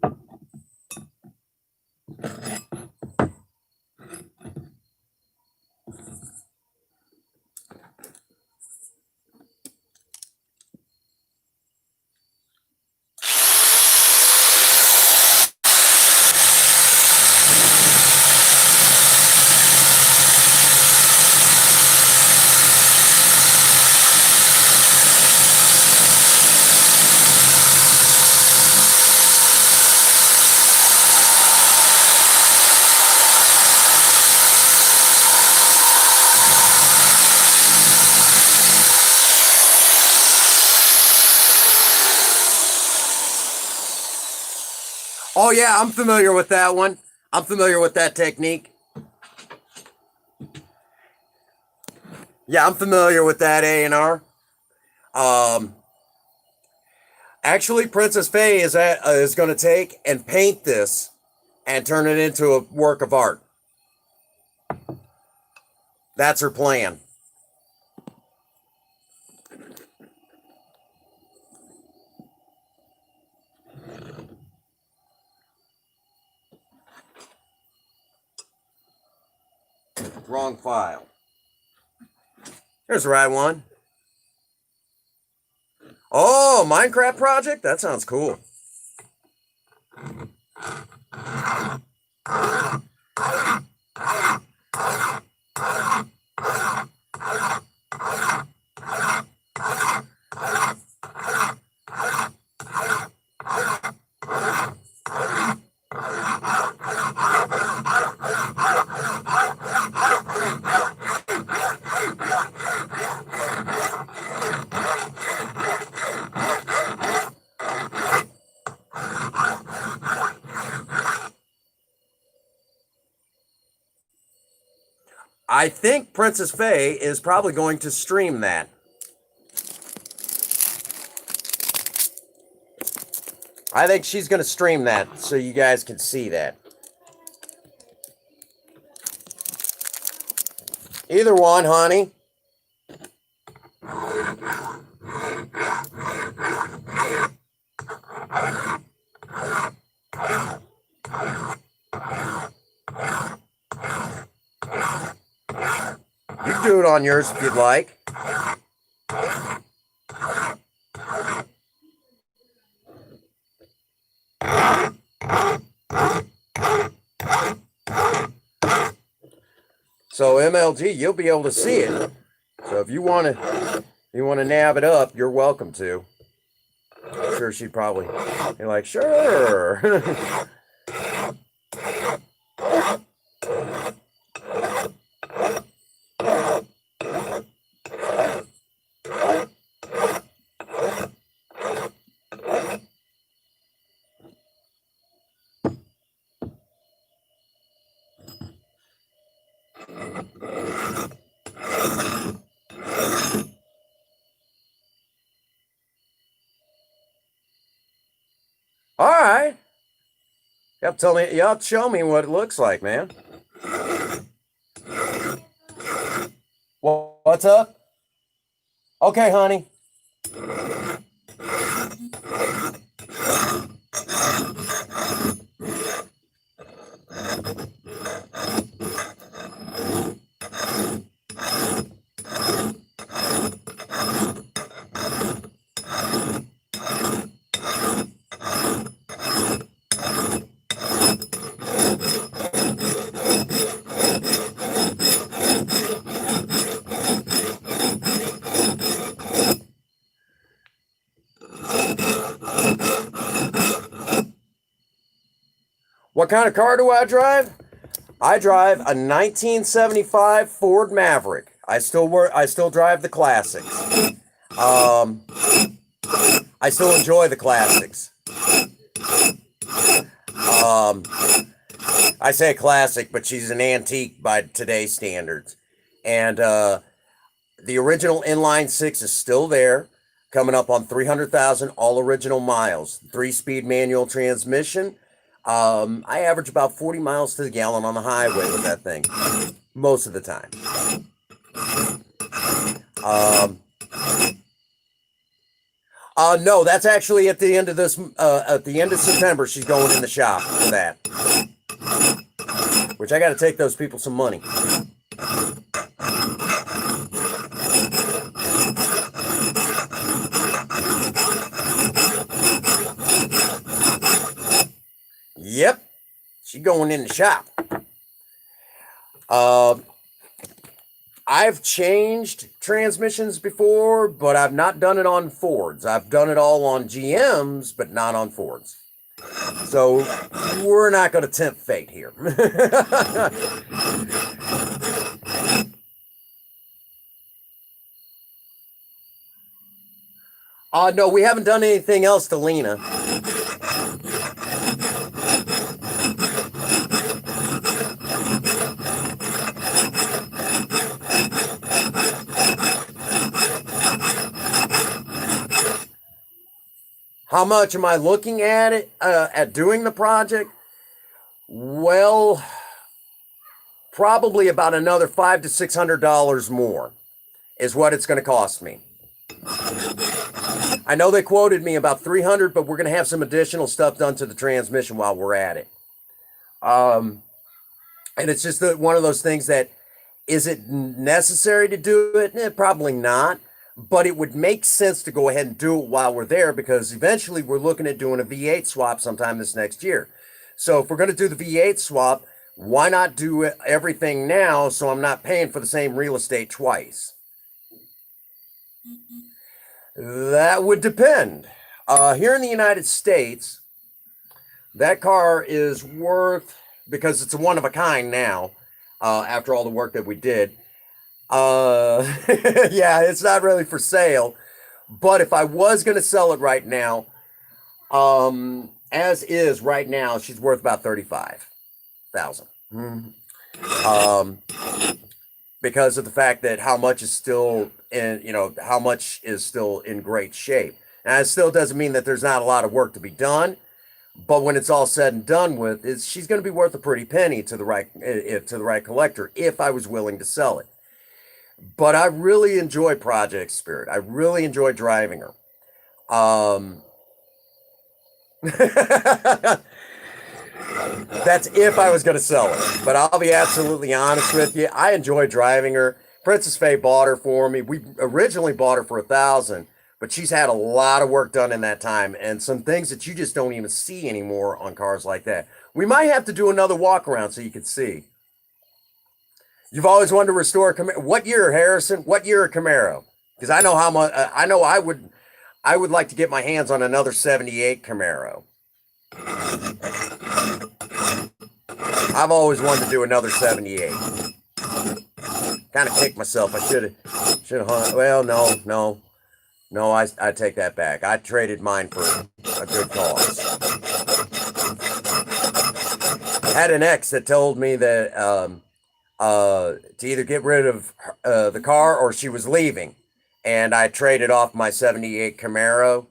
Oh yeah, I'm familiar with that one. I'm familiar with that technique. Yeah, I'm familiar with that A&R. Um, Actually, Princess Faye is going to take and paint this and turn it into a work of art. That's her plan. Wrong file. Here's the right one. Oh, Minecraft project? That sounds cool. I think Princess Faye is probably going to stream that. I think she's going to stream that so you guys can see that. Either one, honey. You can do it on yours if you'd like. So MLG, you'll be able to see it. So if you want to nab it up, you're welcome to. I'm sure she'd probably be like, sure. All right. Yep, tell me. Yep, show me what it looks like, man. What's up? Okay, honey. What kind of car do I drive? I drive a 1975 Ford Maverick. I still drive the classics. I still enjoy the classics. I say classic, but she's an antique by today's standards. And the original inline six is still there, coming up on 300,000 all original miles. 3-speed manual transmission. I average about 40 miles to the gallon on the highway with that thing, most of the time. No, that's actually at the end of September. She's going in the shop for that, which I got to take those people some money. Yep, she's going in the shop. I've changed transmissions before, but I've not done it on Fords. I've done it all on GMs, but not on Fords. So we're not going to tempt fate here. No, we haven't done anything else to Lena. How much am I looking at it, at doing the project? Well, probably about another $500 to $600 more is what it's going to cost me. I know they quoted me about $300, but we're going to have some additional stuff done to the transmission while we're at it. And it's just one of those things that, is it necessary to do it? Probably not. But it would make sense to go ahead and do it while we're there, because eventually we're looking at doing a V8 swap sometime this next year. So if we're going to do the V8 swap, why not do everything now so I'm not paying for the same real estate twice? That would depend. Here in the United States, that car is worth, because it's a one of a kind now, after all the work that we did, yeah, it's not really for sale, but if I was going to sell it right now, as is right now, she's worth about 35,000. Because of the fact that how much is still in great shape. And it still doesn't mean that there's not a lot of work to be done, but when it's all said and done with, she's going to be worth a pretty penny to the right collector if I was willing to sell it. But I really enjoy Project Spirit. I really enjoy driving her. That's if I was going to sell her. But I'll be absolutely honest with you. I enjoy driving her. Princess Faye bought her for me. We originally bought her for $1,000, but she's had a lot of work done in that time and some things that you just don't even see anymore on cars like that. We might have to do another walk around so you can see. You've always wanted to restore a Camaro. What year, Harrison? What year a Camaro? Because I know how much. I know I would like to get my hands on another '78 Camaro. I've always wanted to do another '78. Kind of kicked myself. I should have. Well, no. I take that back. I traded mine for a good cause. I had an ex that told me that. To either get rid of the car or she was leaving. And I traded off my '78 Camaro.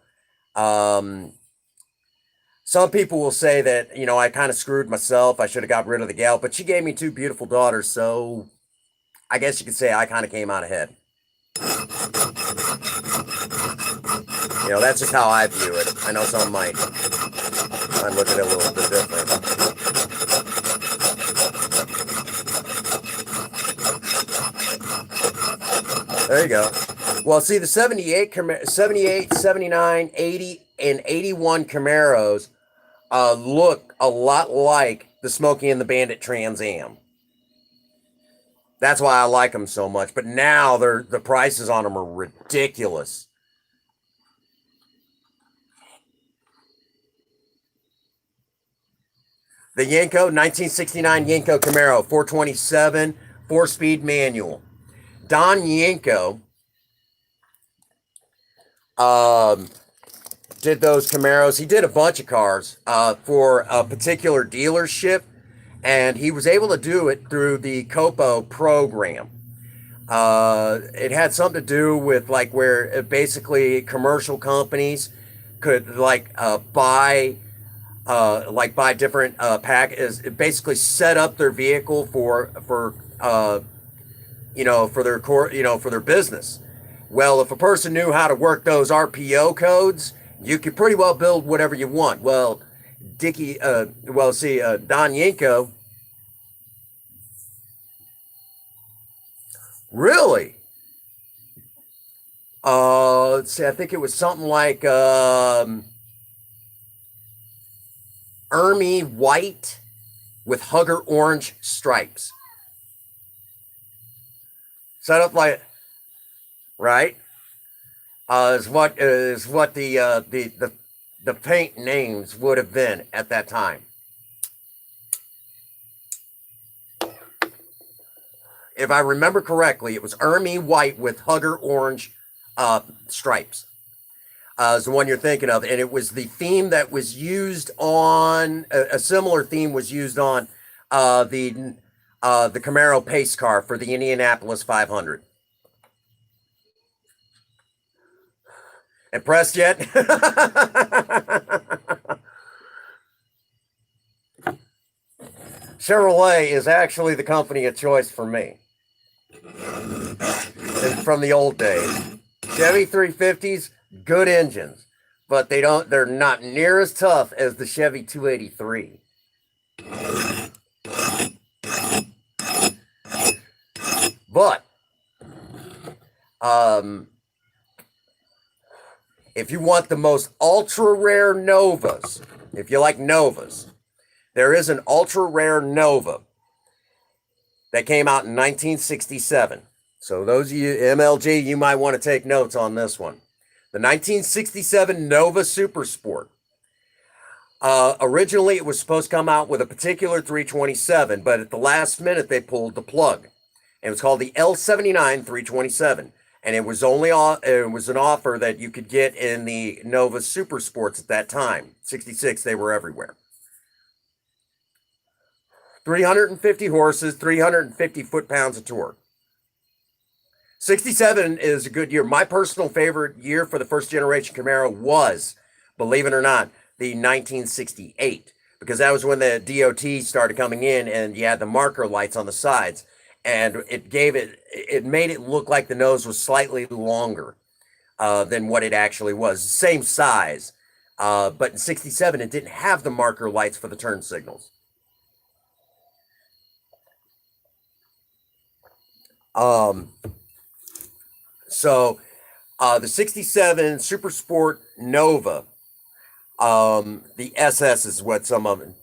some people will say that, I kind of screwed myself. I should have got rid of the gal, but she gave me two beautiful daughters. So I guess you could say I kind of came out ahead. That's just how I view it. I know some might look at it a little bit different. There you go. Well, see, the 78, 79, 80, and 81 Camaros look a lot like the Smokey and the Bandit Trans Am. That's why I like them so much. But now the prices on them are ridiculous. The Yenko, 1969 Yenko Camaro, 427, 4-speed manual. Don Yenko did those Camaros. He did a bunch of cars for a particular dealership, and he was able to do it through the COPO program. It had something to do with like where basically commercial companies could buy different packages, basically set up their vehicle for their business. Well, if a person knew how to work those RPO codes, you could pretty well build whatever you want. Well, Don Yenko, really? Let's see, I think it was something like Ermy white with Hugger orange stripes. Set up like, right? Is what the paint names would have been at that time. If I remember correctly, it was Ermy white with Hugger orange stripes. Is the one you're thinking of, and it was the theme that was used on a similar theme was used on the Camaro pace car for the Indianapolis 500. Impressed yet? Chevrolet is actually the company of choice for me. It's from the old days. Chevy 350s, good engines, but they're not near as tough as the Chevy 283. But if you want the most ultra rare Novas, if you like Novas, there is an ultra rare Nova that came out in 1967. So those of you, MLG, you might want to take notes on this one. The 1967 Nova Super Sport. Originally, it was supposed to come out with a particular 327, but at the last minute, they pulled the plug. And it was called the L79 327. And it was an offer that you could get in the Nova Super Sports at that time. 66, they were everywhere. 350 horses, 350 foot-pounds of torque. 67 is a good year. My personal favorite year for the first generation Camaro was, believe it or not, the 1968. Because that was when the DOT started coming in and you had the marker lights on the sides. And it made it look like the nose was slightly longer than what it actually was. Same size. But in 67, it didn't have the marker lights for the turn signals. So the 67 Super Sport Nova, the SS is what some of it.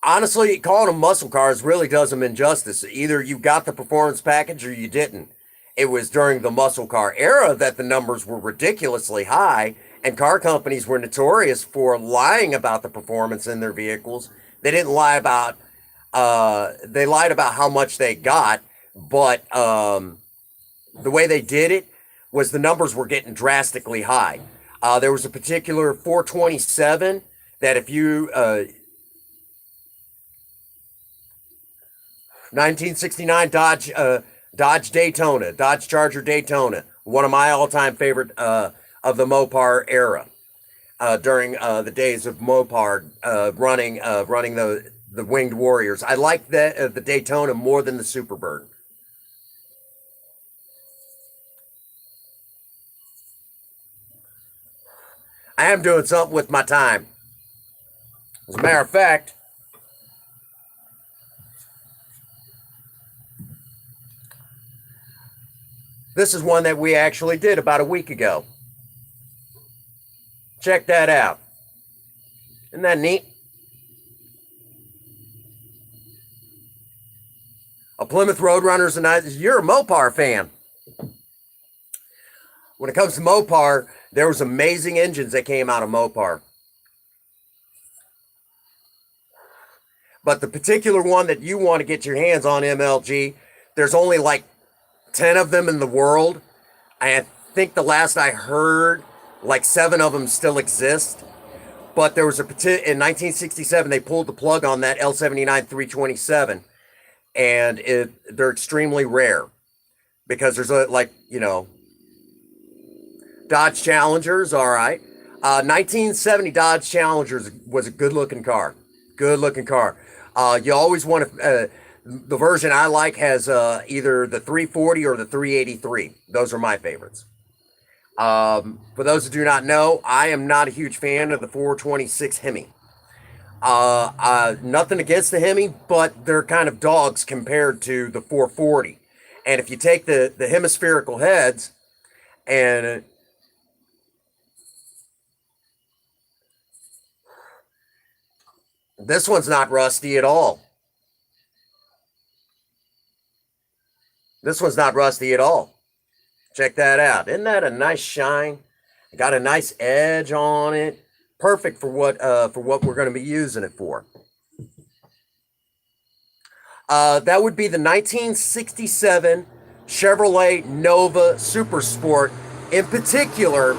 Honestly, calling them muscle cars really does them injustice. Either you got the performance package or you didn't. It was during the muscle car era that the numbers were ridiculously high, and car companies were notorious for lying about the performance in their vehicles. They didn't lie about, they lied about how much they got, but the way they did it was the numbers were getting drastically high. There was a particular 427 that if you, 1969 Dodge Daytona, Dodge Charger Daytona, one of my all-time favorite of the Mopar era. during the days of Mopar running the Winged Warriors. I like the Daytona more than the Superbird. I am doing something with my time. As a matter of fact, this is one that we actually did about a week ago. Check that out. Isn't that neat? A Plymouth Roadrunner's a nice. You're a Mopar fan. When it comes to Mopar, there was amazing engines that came out of Mopar. But the particular one that you want to get your hands on, MLG, there's only like 10 of them in the world. I think the last I heard, like 7 of them still exist. But there was in 1967, they pulled the plug on that L79 327. And they're extremely rare. Because there's Dodge Challengers, all right. 1970 Dodge Challengers was a good-looking car. Good-looking car. You always want to... the version I like has either the 340 or the 383. Those are my favorites. For those who do not know, I am not a huge fan of the 426 Hemi. Nothing against the Hemi, but they're kind of dogs compared to the 440. And if you take the hemispherical heads and... this one's not rusty at all. This one's not rusty at all. Check that out. Isn't that a nice shine? Got a nice edge on it. Perfect for what we're going to be using it for. That would be the 1967 Chevrolet Nova Super Sport. In particular,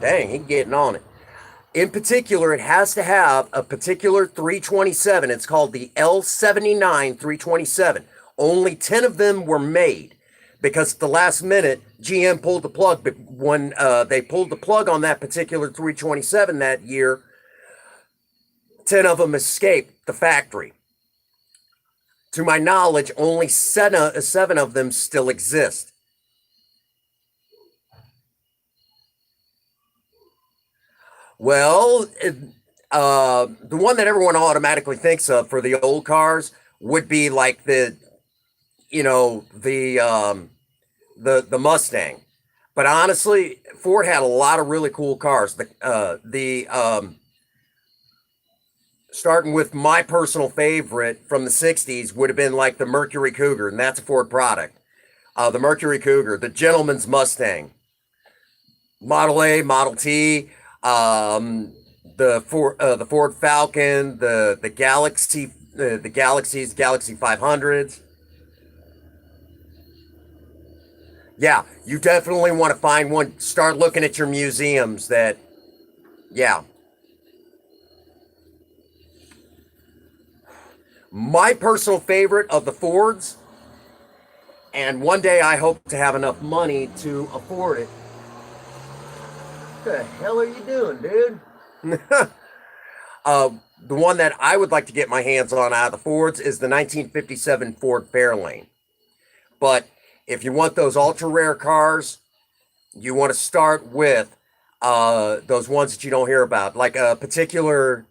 dang, he's getting on it. In particular, it has to have a particular 327. It's called the L79 327. Only 10 of them were made because at the last minute, GM pulled the plug. But when they pulled the plug on that particular 327 that year, 10 of them escaped the factory. To my knowledge, only 7 of them still exist. Well, the one that everyone automatically thinks of for the old cars would be like the Mustang. But honestly, Ford had a lot of really cool cars. Starting with my personal favorite from the 60s would have been like the Mercury Cougar, and that's a Ford product. The Mercury Cougar, the Gentleman's Mustang, Model A, Model T, the Ford Falcon, the Galaxy, the Galaxies, Galaxy 500s. Yeah, you definitely want to find one. Start looking at your museums that, yeah. My personal favorite of the Fords, and one day I hope to have enough money to afford it. What the hell are you doing, dude? The one that I would like to get my hands on out of the Fords is the 1957 Ford Fairlane. But if you want those ultra rare cars, you want to start with those ones that you don't hear about, like a particular.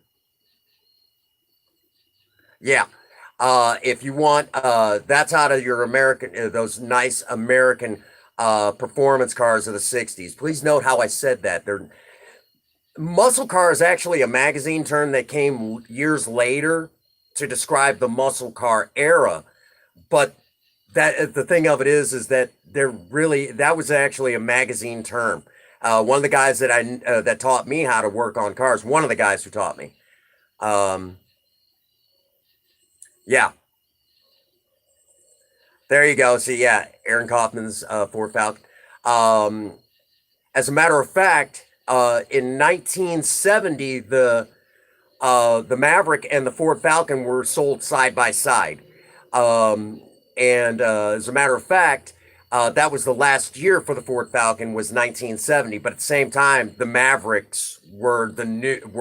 Yeah, if you want, that's out of your American, those nice American performance cars of the 60s. Please note how I said that. Muscle car is actually a magazine term that came years later to describe the muscle car era. But the thing of it is that that was actually a magazine term. One of the guys that taught me how to work on cars, one of the guys who taught me. Yeah. There you go. See, yeah, Aaron Kaufman's Ford Falcon. As a matter of fact, in 1970, the Maverick and the Ford Falcon were sold side by side. And as a matter of fact, That was the last year for the Ford Falcon was 1970, but at the same time, the Mavericks were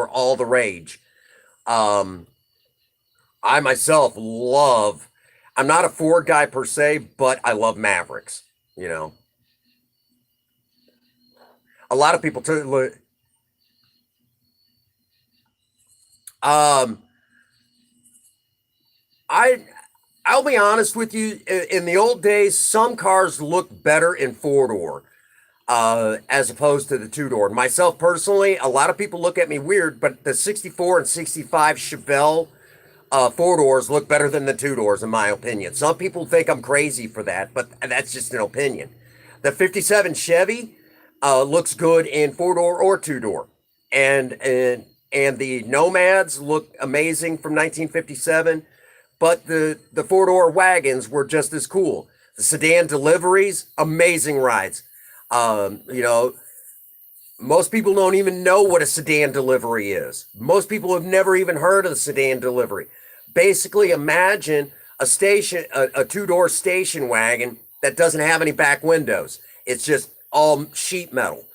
all the rage. Um, I myself love. I'm not a Ford guy per se, but I love Mavericks. You know, a lot of people um, I I'll be honest with you. In the old days, some cars looked better in four door as opposed to the two door. Myself personally, a lot of people look at me weird, but the 64 and 65 Chevelle four doors look better than the two doors, in my opinion. Some people think I'm crazy for that, but that's just an opinion. The 57 Chevy looks good in four door or two door, and the Nomads look amazing from 1957. But the four door wagons were just as cool. The sedan deliveries, amazing rides. You know, most people don't even know what a sedan delivery is. Most people have never even heard of the sedan delivery. Basically, imagine a two-door station wagon that doesn't have any back windows. It's just all sheet metal.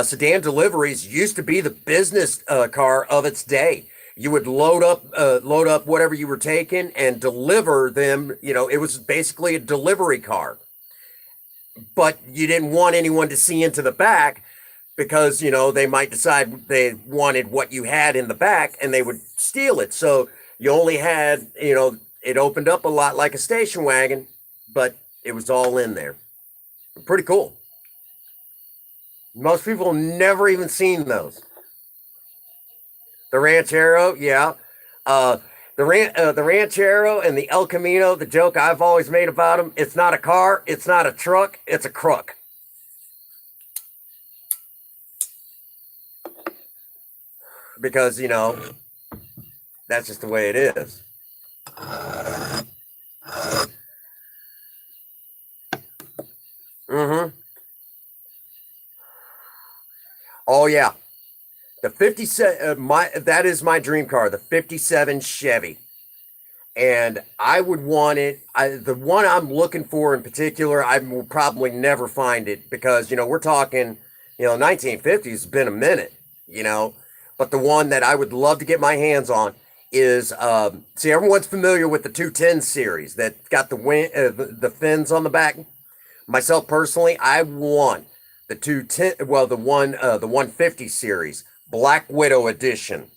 Sedan deliveries used to be the business car of its day. You would load up whatever you were taking and deliver them. You know, it was basically a delivery car, but you didn't want anyone to see into the back because you know they might decide they wanted what you had in the back and they would steal it. So you only had, you know, it opened up a lot like a station wagon, but it was all in there. Pretty cool. Most people never even seen those. The Ranchero, yeah. The Ranchero and the El Camino, the joke I've always made about them, it's not a car, it's not a truck, it's a crook. Because, you know, that's just the way it is. Mm-hmm. Oh, yeah. The 57, that is my dream car, the 57 Chevy. And I would want it. The one I'm looking for in particular, I will probably never find it because, you know, we're talking, you know, 1950s has been a minute, you know. But the one that I would love to get my hands on is, see, everyone's familiar with the 210 series that got the fins on the back. Myself personally, I want the 210, well, the 150 series, Black Widow edition.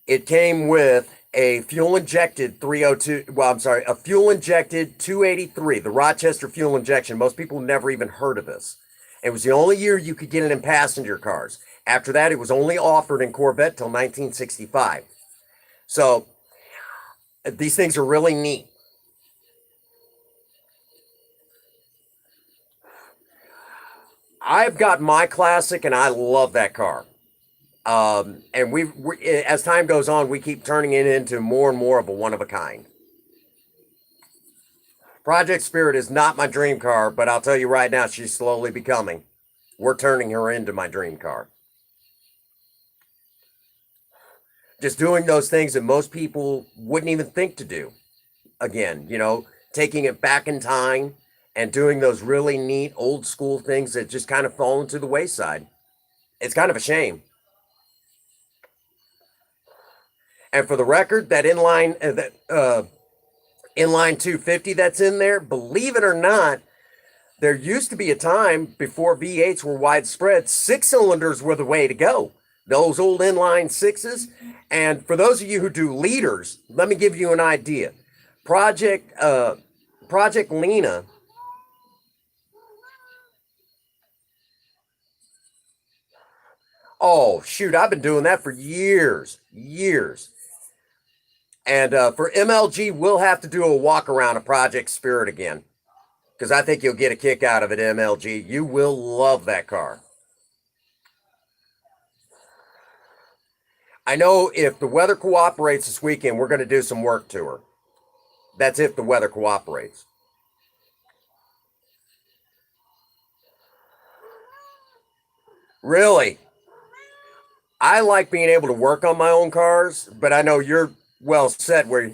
It came with a fuel injected 302, well, I'm sorry, a fuel injected 283, the Rochester fuel injection. Most people never even heard of this. It was the only year you could get it in passenger cars. After that, it was only offered in Corvette till 1965. So these things are really neat. I've got my classic and I love that car. And as time goes on, we keep turning it into more and more of a one of a kind. Project Spirit is not my dream car, but I'll tell you right now, she's slowly becoming. We're turning her into my dream car. Just doing those things that most people wouldn't even think to do. Again, you know, taking it back in time and doing those really neat old school things that just kind of fallen to the wayside. It's kind of a shame. And for the record, that inline 250 that's in there, believe it or not, there used to be a time before V8s were widespread, six cylinders were the way to go. Those old inline sixes. And for those of you who do liters, let me give you an idea. Project Lena. Oh shoot, I've been doing that for years. And for MLG, we'll have to do a walk around of Project Spirit again. Because I think you'll get a kick out of it, MLG. You will love that car. I know if the weather cooperates this weekend, we're going to do some work to her. That's if the weather cooperates. Really? I like being able to work on my own cars, but I know you're well set where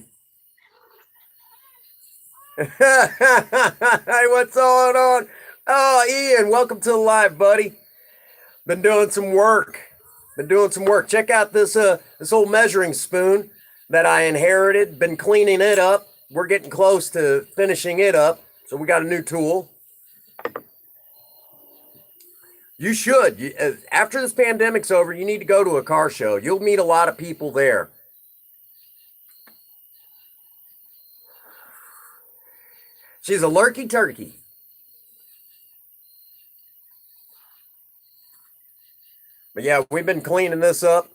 Hey, what's going on? Oh, Ian, welcome to the live, buddy. Been doing some work. Check out this old measuring spoon that I inherited. Been cleaning it up. We're getting close to finishing it up, so we got a new tool. You should. After this pandemic's over, you need to go to a car show. You'll meet a lot of people there. She's a lurky turkey. But yeah, we've been cleaning this up.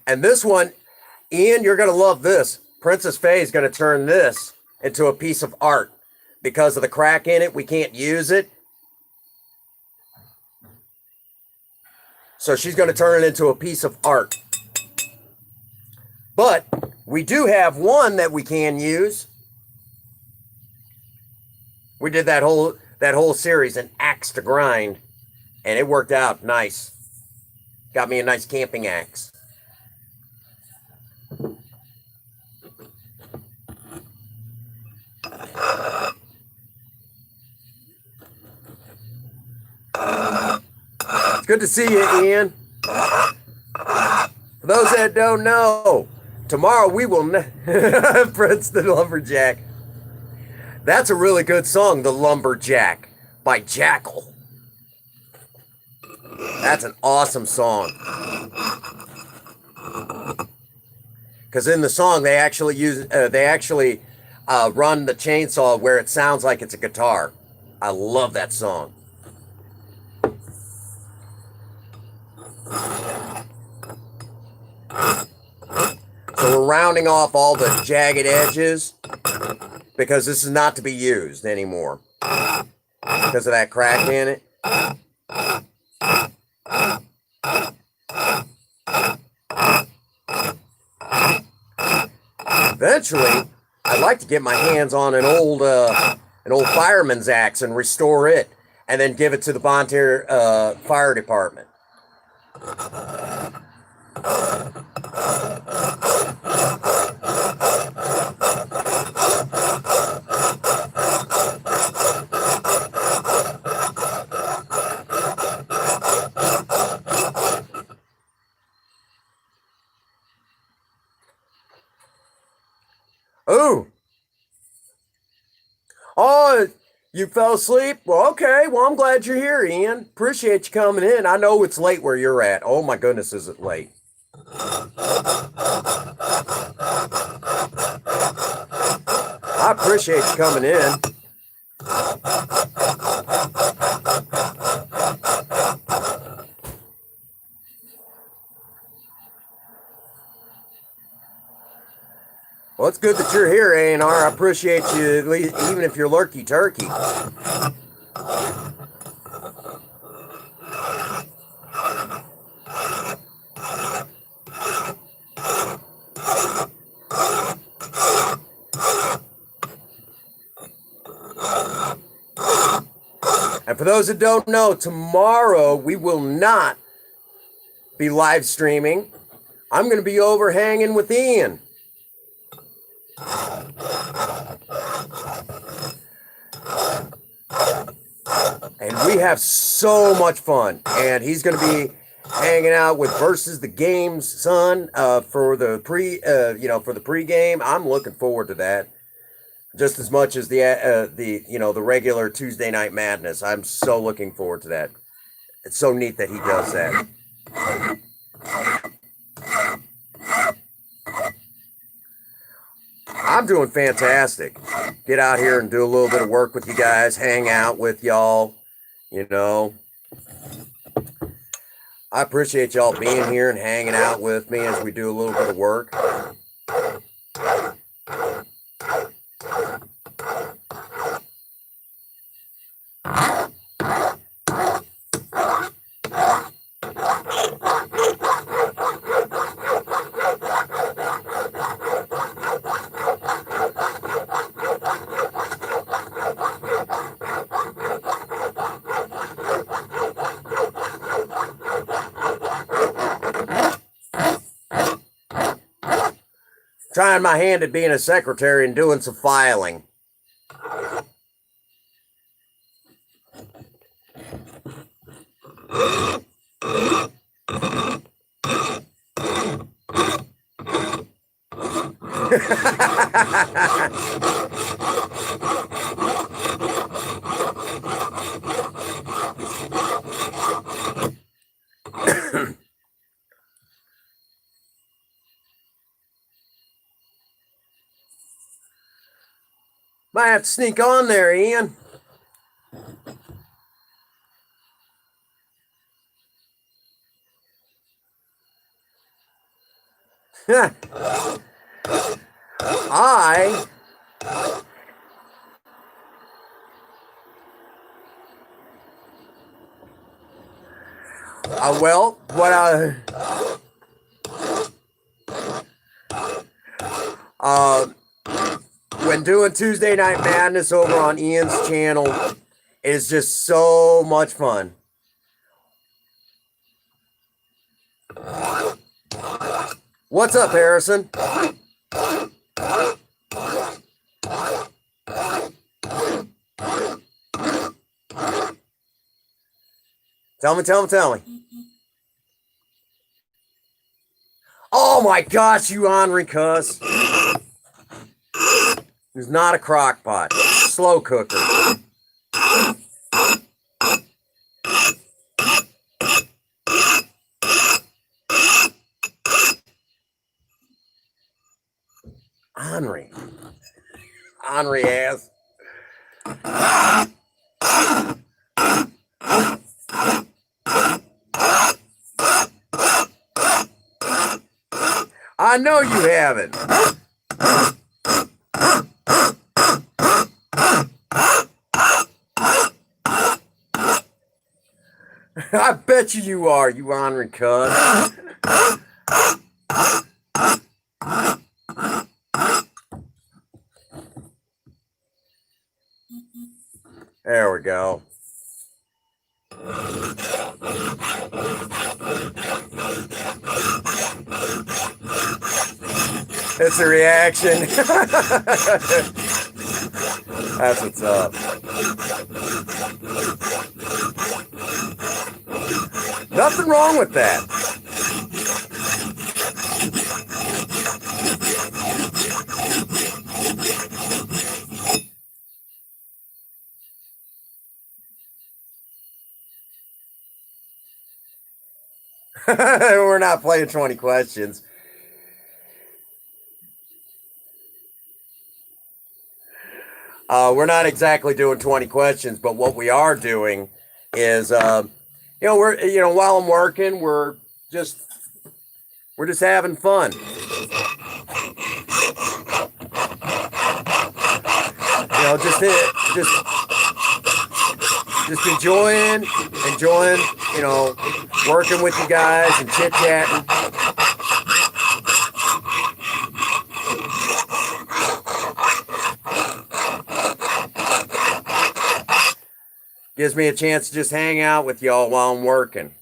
And this one, Ian, you're going to love this. Princess Faye is going to turn this into a piece of art. Because of the crack in it, we can't use it. So she's going to turn it into a piece of art. But we do have one that we can use. We did that whole series, an axe to grind, and it worked out nice. Got me a nice camping axe. It's good to see you, Ian. For those that don't know, tomorrow we will Prince the Lumberjack. That's a really good song, The Lumberjack by Jackal. That's an awesome song. Because in the song they actually run the chainsaw where it sounds like it's a guitar. I love that song. So we're rounding off all the jagged edges because this is not to be used anymore because of that crack in it. Eventually, I'd like to get my hands on an old fireman's axe and restore it, and then give it to the Bonne Terre Fire Department. Ooh. Oh, you fell asleep? Well, okay. Well, I'm glad you're here, Ian. Appreciate you coming in. I know it's late where you're at. Oh my goodness, is it late? I appreciate you coming in. Well, it's good that you're here, A&R. I appreciate you, at least, even if you're lurky turkey. And for those that don't know, tomorrow we will not be live streaming. I'm going to be over hanging with Ian. And we have so much fun. And he's going to be hanging out with Versus the Game's son for the pregame. I'm looking forward to that just as much as the regular Tuesday Night Madness. I'm so looking forward to that. It's so neat that he does that. I'm doing fantastic. Get out here and do a little bit of work with you guys, hang out with y'all, I appreciate y'all being here and hanging out with me as we do a little bit of work. trying my hand at being a secretary and doing some filing. Might have to sneak on there, Ian. I well, what when doing Tuesday Night Madness over on Ian's channel, it is just so much fun. What's up, Harrison? Tell me. Oh my gosh, you ornery cuss. It's not a crock pot. Slow cooker. Ornery ass. I know you haven't. I bet you are, you ornery cuss. There we go. It's a reaction. That's what's up. Nothing wrong with that. We're not playing 20 questions. We're not exactly doing 20 questions, but what we are doing is, while I'm working, we're just having fun. Just enjoying, working with you guys and chit-chatting. Gives me a chance to just hang out with y'all while I'm working.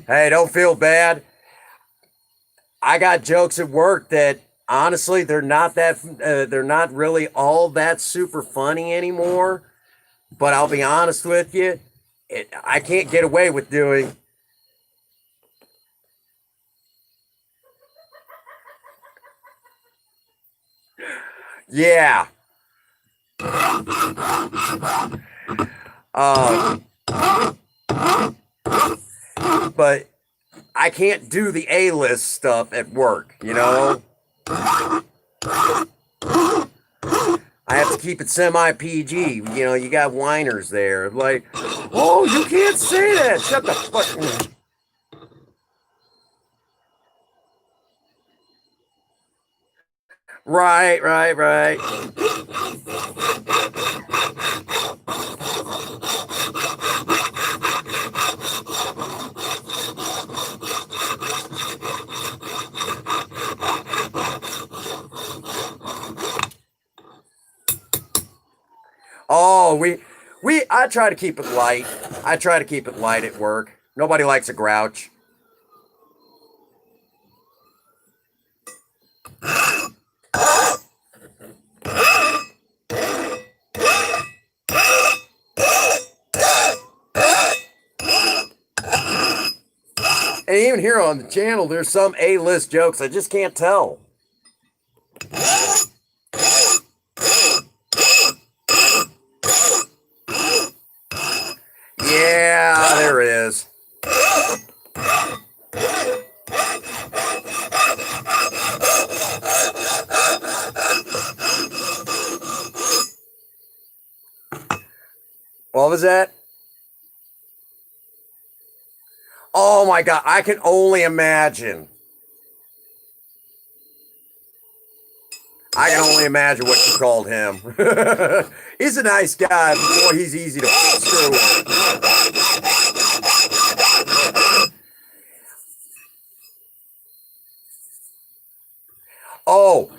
Hey, don't feel bad. I got jokes at work that honestly they're not really all that super funny anymore. But I'll be honest with you, I can't get away with doing. Yeah. But I I can't do the A-list stuff at work, you know? I have to keep it semi-PG. You know, you got whiners there. Like, oh, you can't say that. Shut the fuck. Right, right, right. Oh, I try to keep it light. I try to keep it light at work. Nobody likes a grouch. And even here on the channel, there's some A-list jokes I just can't tell. Yeah, there is. What was that? Oh my God, I can only imagine. I can only imagine what you called him. He's a nice guy, but boy, he's easy to screw with. Oh,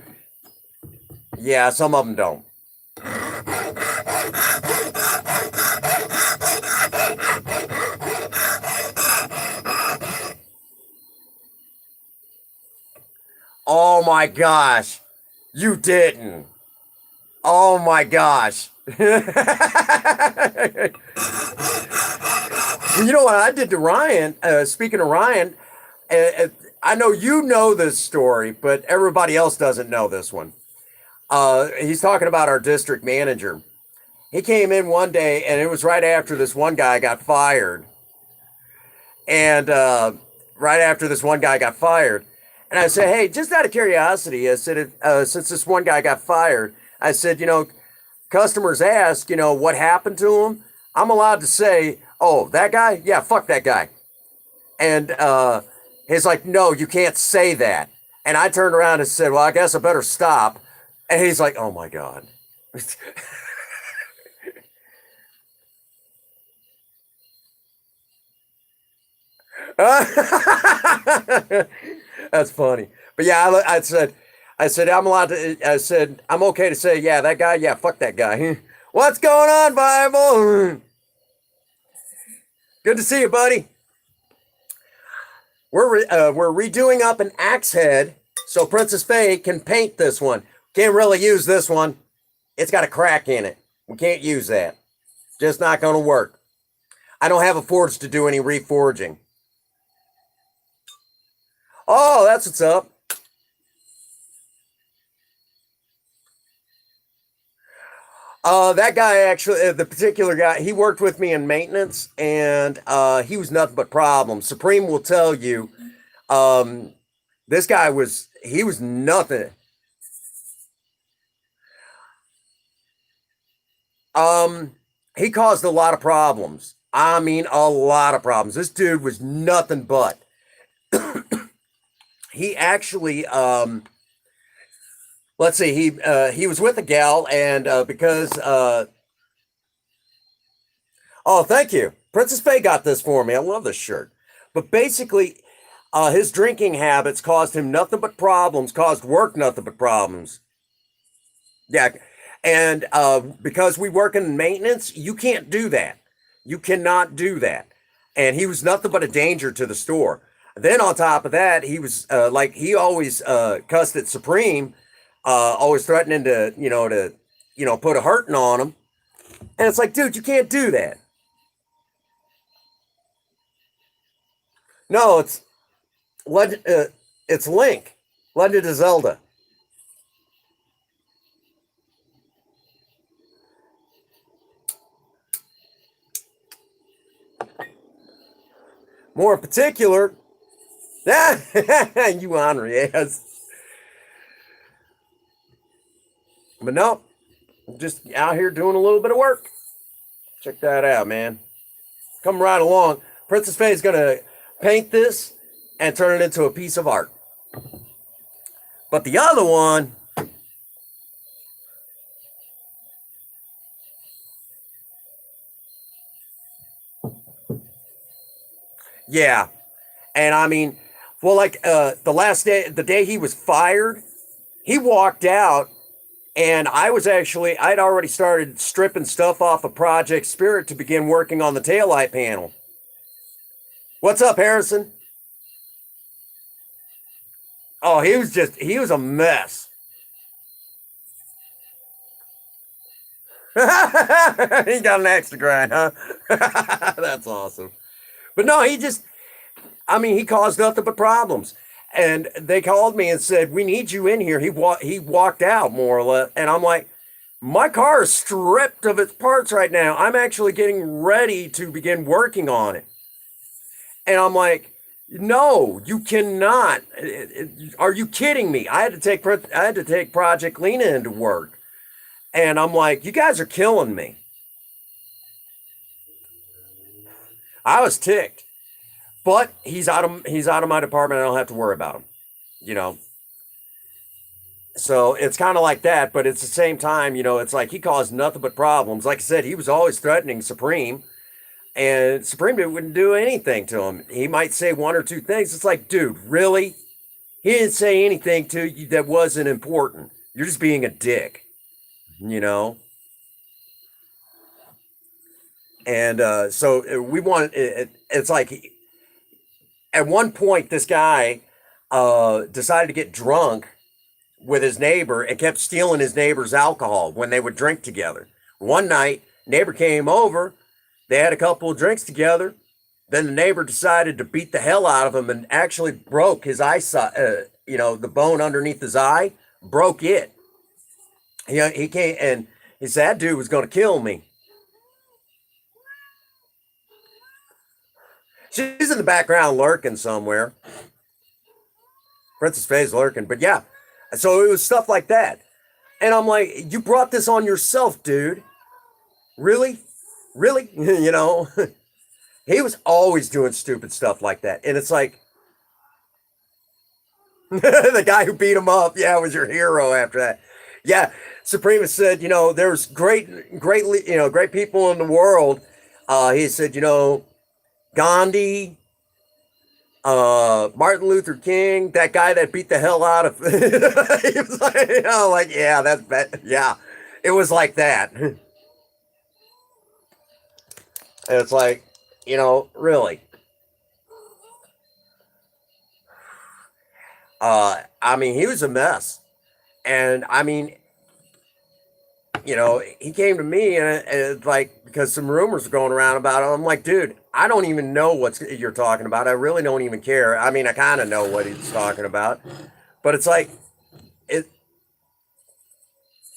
yeah, some of them don't. Oh my gosh, you didn't. Oh my gosh. You know what I did to Ryan? Speaking of Ryan, I know you know this story, but everybody else doesn't know this one. He's talking about our district manager. He came in one day, and it was right after this one guy got fired. And right after this one guy got fired, and I said, hey, just out of curiosity, I said, since this one guy got fired, I said, you know, customers ask, you know, what happened to him. I'm allowed to say, oh, that guy? Yeah, fuck that guy. And he's like, no, you can't say that. And I turned around and said, well, I guess I better stop. And he's like, oh my God. That's funny. But yeah, I said, I'm allowed to, I said, I'm okay to say, yeah, that guy, yeah, fuck that guy. What's going on, Bible? Good to see you, buddy. We're redoing up an axe head so Princess Faye can paint this one. Can't really use this one. It's got a crack in it. We can't use that. Just not going to work. I don't have a forge to do any reforging. Oh, that's what's up. That guy actually, the particular guy, he worked with me in maintenance, and he was nothing but problems. Supreme will tell you, this guy he was nothing. He caused a lot of problems. I mean, a lot of problems. This dude was nothing but. He actually, let's see, he was with a gal, and because oh, thank you, Princess Faye got this for me. I love this shirt. But basically, his drinking habits caused him nothing but problems. Caused work nothing but problems. Yeah, and because we work in maintenance, you can't do that. You cannot do that. And he was nothing but a danger to the store. Then on top of that, he was like he always cussed at Supreme, always threatening to put a hurting on him. And it's like, dude, you can't do that. No, it's Link, Legend of Zelda. More in particular, You honor, yes. But no, I'm just out here doing a little bit of work. Check that out, man. Come right along. Princess Faye is going to paint this and turn it into a piece of art. But the other one, yeah. And I mean, well, like the last day, the day he was fired, he walked out, and I'd already started stripping stuff off of Project Spirit to begin working on the taillight panel. What's up, Harrison? Oh, he was a mess. He got an extra grind, huh? That's awesome. But no, he caused nothing but problems. And they called me and said, "We need you in here." He walked out more or less, and I'm like, "My car is stripped of its parts right now. I'm actually getting ready to begin working on it." And I'm like, "No, you cannot. Are you kidding me?" I had to take Project Lena into work, and I'm like, "You guys are killing me." I was ticked. But he's out of my department. I don't have to worry about him, you know. So it's kind of like that, but it's the same time, it's like he caused nothing but problems. Like I said, he was always threatening Supreme, and Supreme wouldn't do anything to him. He might say one or two things. It's like, dude, really? He didn't say anything to you that wasn't important. You're just being a dick, you know. And so we want it's like at one point this guy decided to get drunk with his neighbor and kept stealing his neighbor's alcohol when they would drink together. One night, neighbor came over. They had a couple of drinks together. Then the neighbor decided to beat the hell out of him and actually broke his eyesight. The bone underneath his eye broke it. He came and he said that dude was going to kill me. She's in the background lurking somewhere. Princess Faye's lurking, but yeah. So it was stuff like that. And I'm like, you brought this on yourself, dude. Really? Really? He was always doing stupid stuff like that. And it's like, the guy who beat him up, yeah, was your hero after that. Yeah, Suprema said, there's great people in the world. He said, Gandhi, Martin Luther King, that guy that beat the hell out of, he was like, yeah, that's bad. Yeah, it was like that. And it's like, really. He was a mess. And he came to me and like, because some rumors were going around about him. I'm like, dude, I don't even know what you're talking about. I really don't even care. I kind of know what he's talking about, but it's like,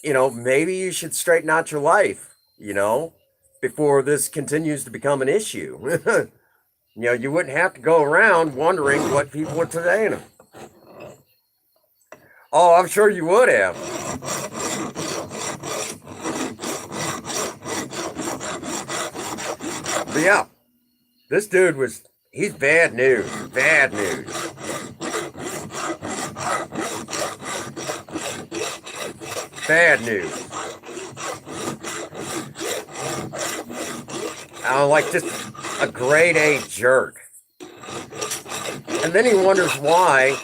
maybe you should straighten out your life, before this continues to become an issue. You wouldn't have to go around wondering what people were saying. Oh, I'm sure you would have. But yeah, this dude he's bad news. Bad news. Bad news. Like just a grade A jerk. And then he wonders why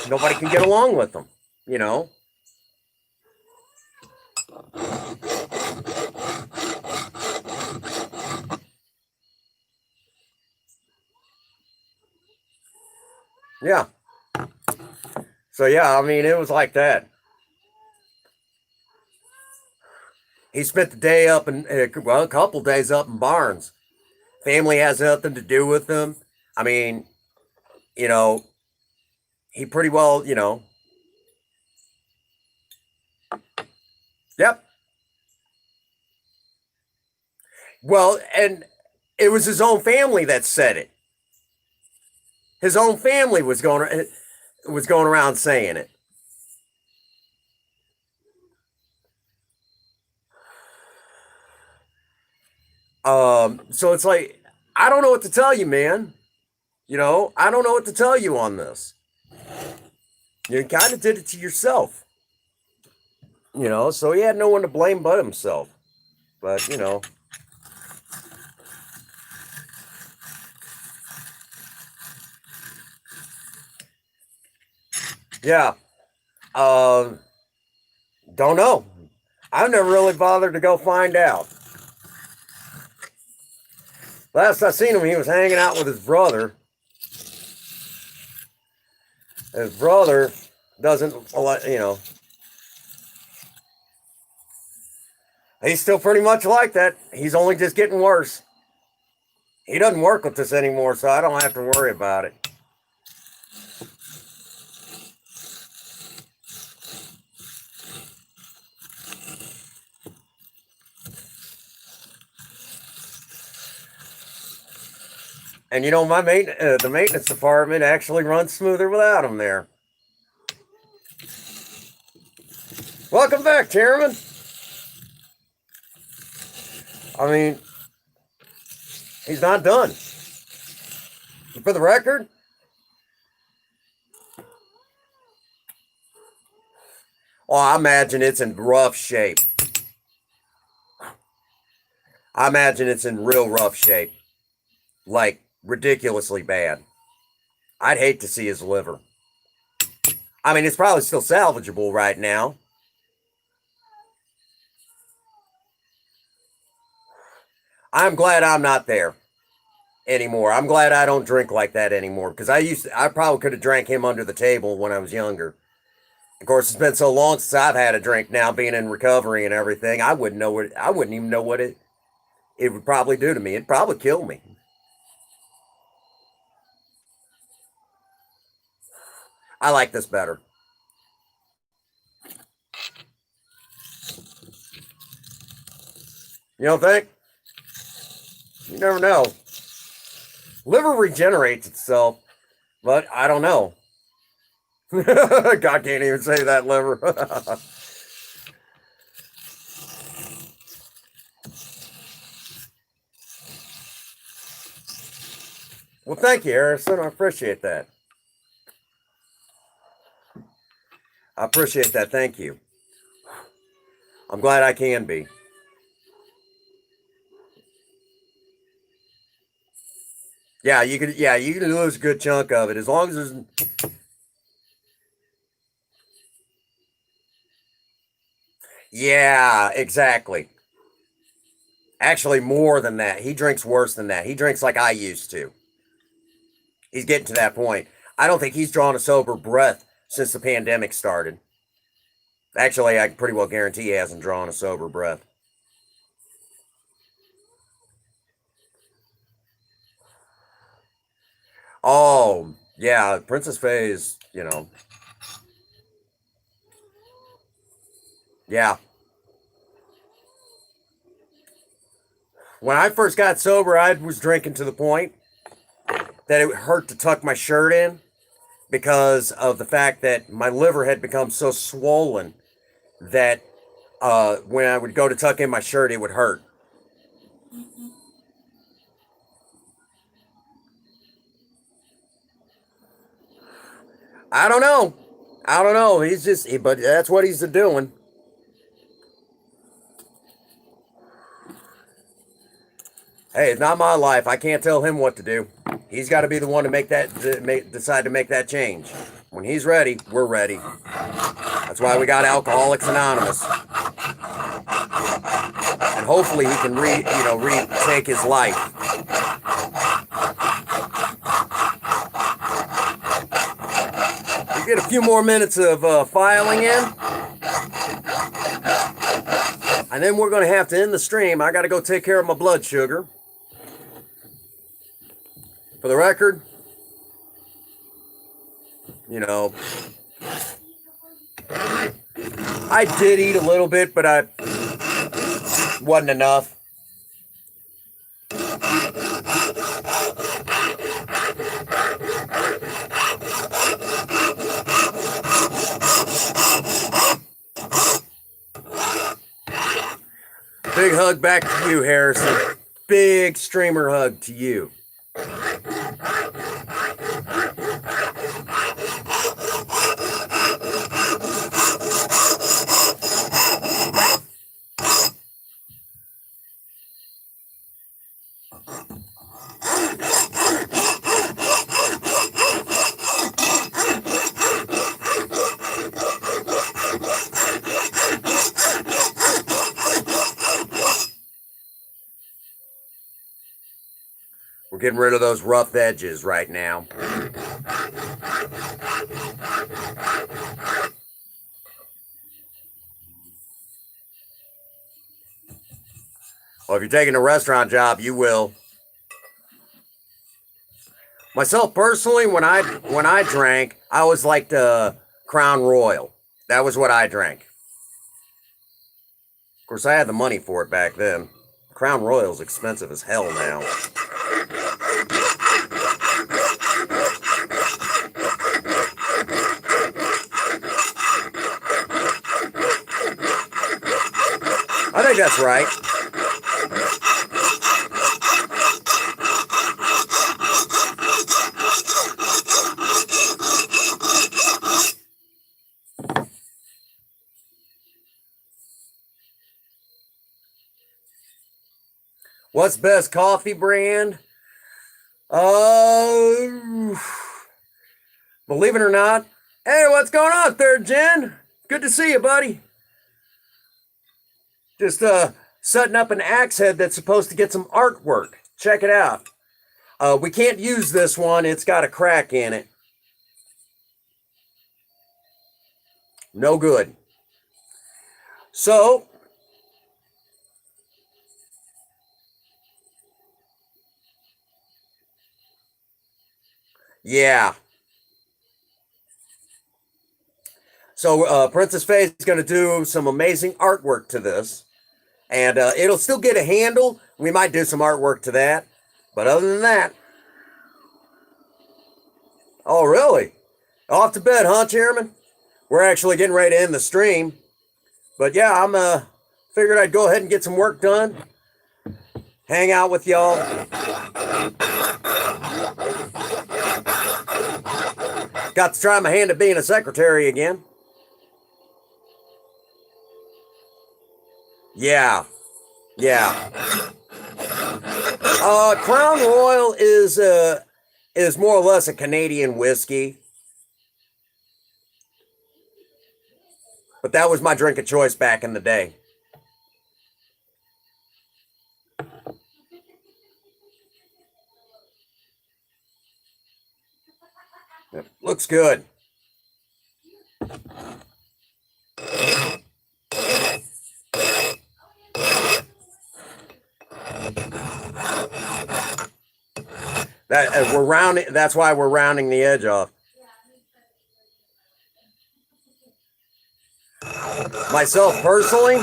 nobody can get along with him, Yeah. So yeah, it was like that. He spent the day up in, a couple days up in Barnes. Family has nothing to do with him. He pretty well, Yep. Well, and it was his own family that said it. His own family was going around saying it. So it's like, I don't know what to tell you, man. I don't know what to tell you on this. You kind of did it to yourself. So he had no one to blame but himself. But, yeah. Don't know. I've never really bothered to go find out. Last I seen him, he was hanging out with his brother. His brother doesn't, he's still pretty much like that. He's only just getting worse. He doesn't work with us anymore, so I don't have to worry about it. And the maintenance department actually runs smoother without him there. Welcome back, Chairman. I mean, he's not done. For the record, I imagine it's in rough shape. I imagine it's in real rough shape. Like, ridiculously bad. I'd hate to see his liver. I mean, it's probably still salvageable right now. I'm glad I'm not there anymore. I'm glad I don't drink like that anymore, because I probably could have drank him under the table when I was younger. Of course, it's been so long since I've had a drink now, being in recovery and everything. I wouldn't even know what it would probably do to me. It'd probably kill me. I like this better. You don't think? You never know. Liver regenerates itself, but I don't know. God can't even say that, liver. Well, thank you, Harrison. I appreciate that. I appreciate that. Thank you. I'm glad I can be. Yeah, you can lose a good chunk of it as long as there's. Yeah, exactly. Actually, more than that. He drinks worse than that. He drinks like I used to. He's getting to that point. I don't think he's drawn a sober breath since the pandemic started. Actually, I can pretty well guarantee he hasn't drawn a sober breath. Oh, yeah, Princess Faye is, yeah. When I first got sober, I was drinking to the point that it hurt to tuck my shirt in because of the fact that my liver had become so swollen that when I would go to tuck in my shirt, it would hurt. I don't know. But that's what he's doing. Hey, it's not my life. I can't tell him what to do. He's got to be the one to decide to make that change. When he's ready, we're ready. That's why we got Alcoholics Anonymous. And hopefully he can retake his life. We get a few more minutes of filing in. And then we're going to have to end the stream. I got to go take care of my blood sugar. For the record, I did eat a little bit, but I wasn't enough. Big hug back to you, Harrison. Big streamer hug to you. We're getting rid of those rough edges right now. Well, if you're taking a restaurant job, you will. Myself personally, when I drank, I always liked Crown Royal. That was what I drank. Of course, I had the money for it back then. Crown Royal's expensive as hell now. I think that's right. What's best coffee brand? Believe it or not. Hey, what's going on, Third Gen? Good to see you, buddy. Just setting up an axe head that's supposed to get some artwork. Check it out. We can't use this one. It's got a crack in it. No good. So, yeah. So Princess Faye is going to do some amazing artwork to this. And it'll still get a handle. We might do some artwork to that. But other than that. Oh, really? Off to bed, huh, Chairman? We're actually getting ready to end the stream. But yeah, I'm figured I'd go ahead and get some work done. Hang out with y'all. Got to try my hand at being a secretary again. Yeah. Crown Royal is more or less a Canadian whiskey. But that was my drink of choice back in the day. It looks good. That we're rounding. That's why we're rounding the edge off. Myself personally,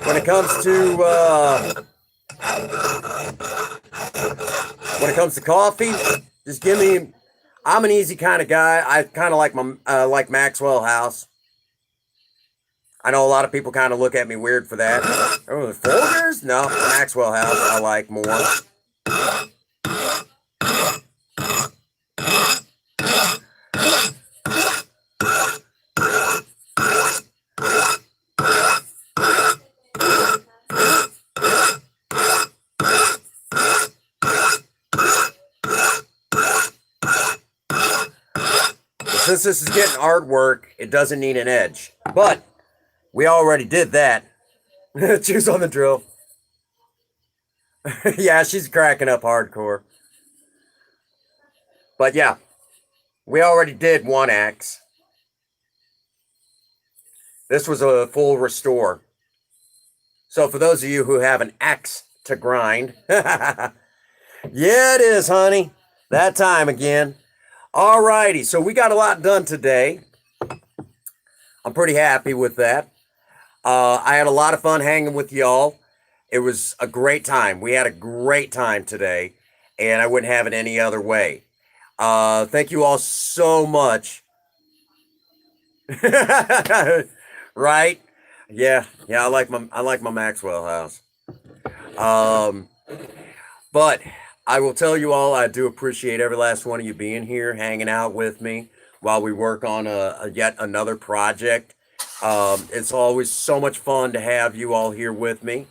when it comes to coffee, just give me. I'm an easy kind of guy. I kind of like like Maxwell House. I know a lot of people kind of look at me weird for that. Oh, Folgers? No, Maxwell House I like more. Since this is getting artwork, it doesn't need an edge. But we already did that. Choose on the drill. Yeah, she's cracking up hardcore. But yeah, we already did one axe. This was a full restore. So for those of you who have an axe to grind, yeah, it is, honey. That time again. All righty, so we got a lot done today. I'm pretty happy with that. I had a lot of fun hanging with y'all. It was a great time. We had a great time today, and I wouldn't have it any other way. Thank you all so much. Right? Yeah, I like my Maxwell house. Um, but I will tell you all, I do appreciate every last one of you being here, hanging out with me while we work on a yet another project. It's always so much fun to have you all here with me.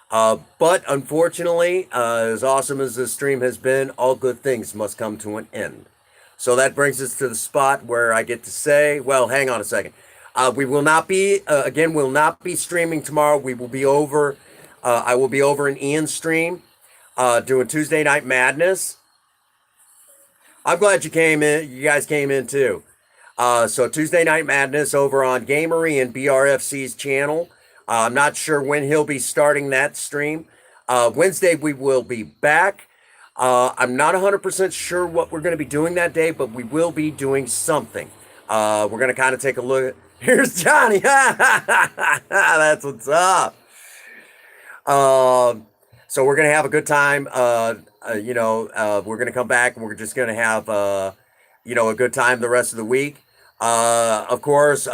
But unfortunately, as awesome as this stream has been, all good things must come to an end. So that brings us to the spot where I get to say, well, hang on a second. We will not be, again, will not be streaming tomorrow. We will be over, I will be over in Ian's stream doing Tuesday Night Madness. I'm glad you guys came in too. So Tuesday Night Madness over on Gamer Ian, BRFC's channel. I'm not sure when he'll be starting that stream. Wednesday we will be back. I'm not 100% sure what we're going to be doing that day, but we will be doing something. We're going to kind of take a look. Here's Johnny. That's what's up. So we're going to have a good time. We're going to come back and we're just going to have, a good time the rest of the week. Of course,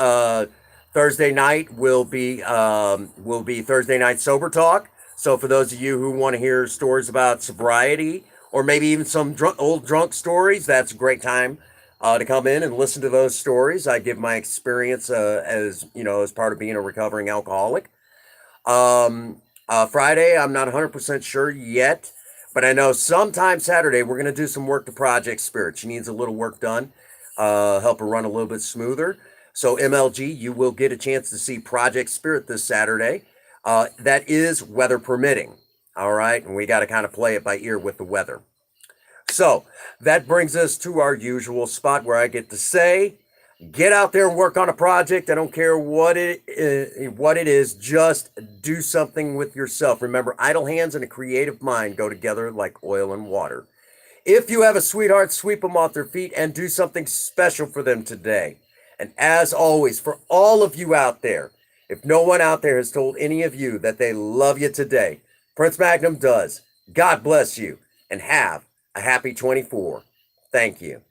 Thursday night will be Thursday night sober talk. So for those of you who want to hear stories about sobriety or maybe even some old drunk stories, that's a great time to come in and listen to those stories. I give my experience as part of being a recovering alcoholic. Friday, I'm not 100% sure yet, but I know sometime Saturday we're going to do some work to Project Spirit. She needs a little work done, help her run a little bit smoother. So MLG, you will get a chance to see Project Spirit this Saturday. That is weather permitting. All right. And we got to kind of play it by ear with the weather. So that brings us to our usual spot where I get to say, get out there and work on a project. I don't care what it is. Just do something with yourself. Remember, idle hands and a creative mind go together like oil and water. If you have a sweetheart, sweep them off their feet and do something special for them today. And as always, for all of you out there, if no one out there has told any of you that they love you today, Prince Magnum does. God bless you and have a happy 24. Thank you.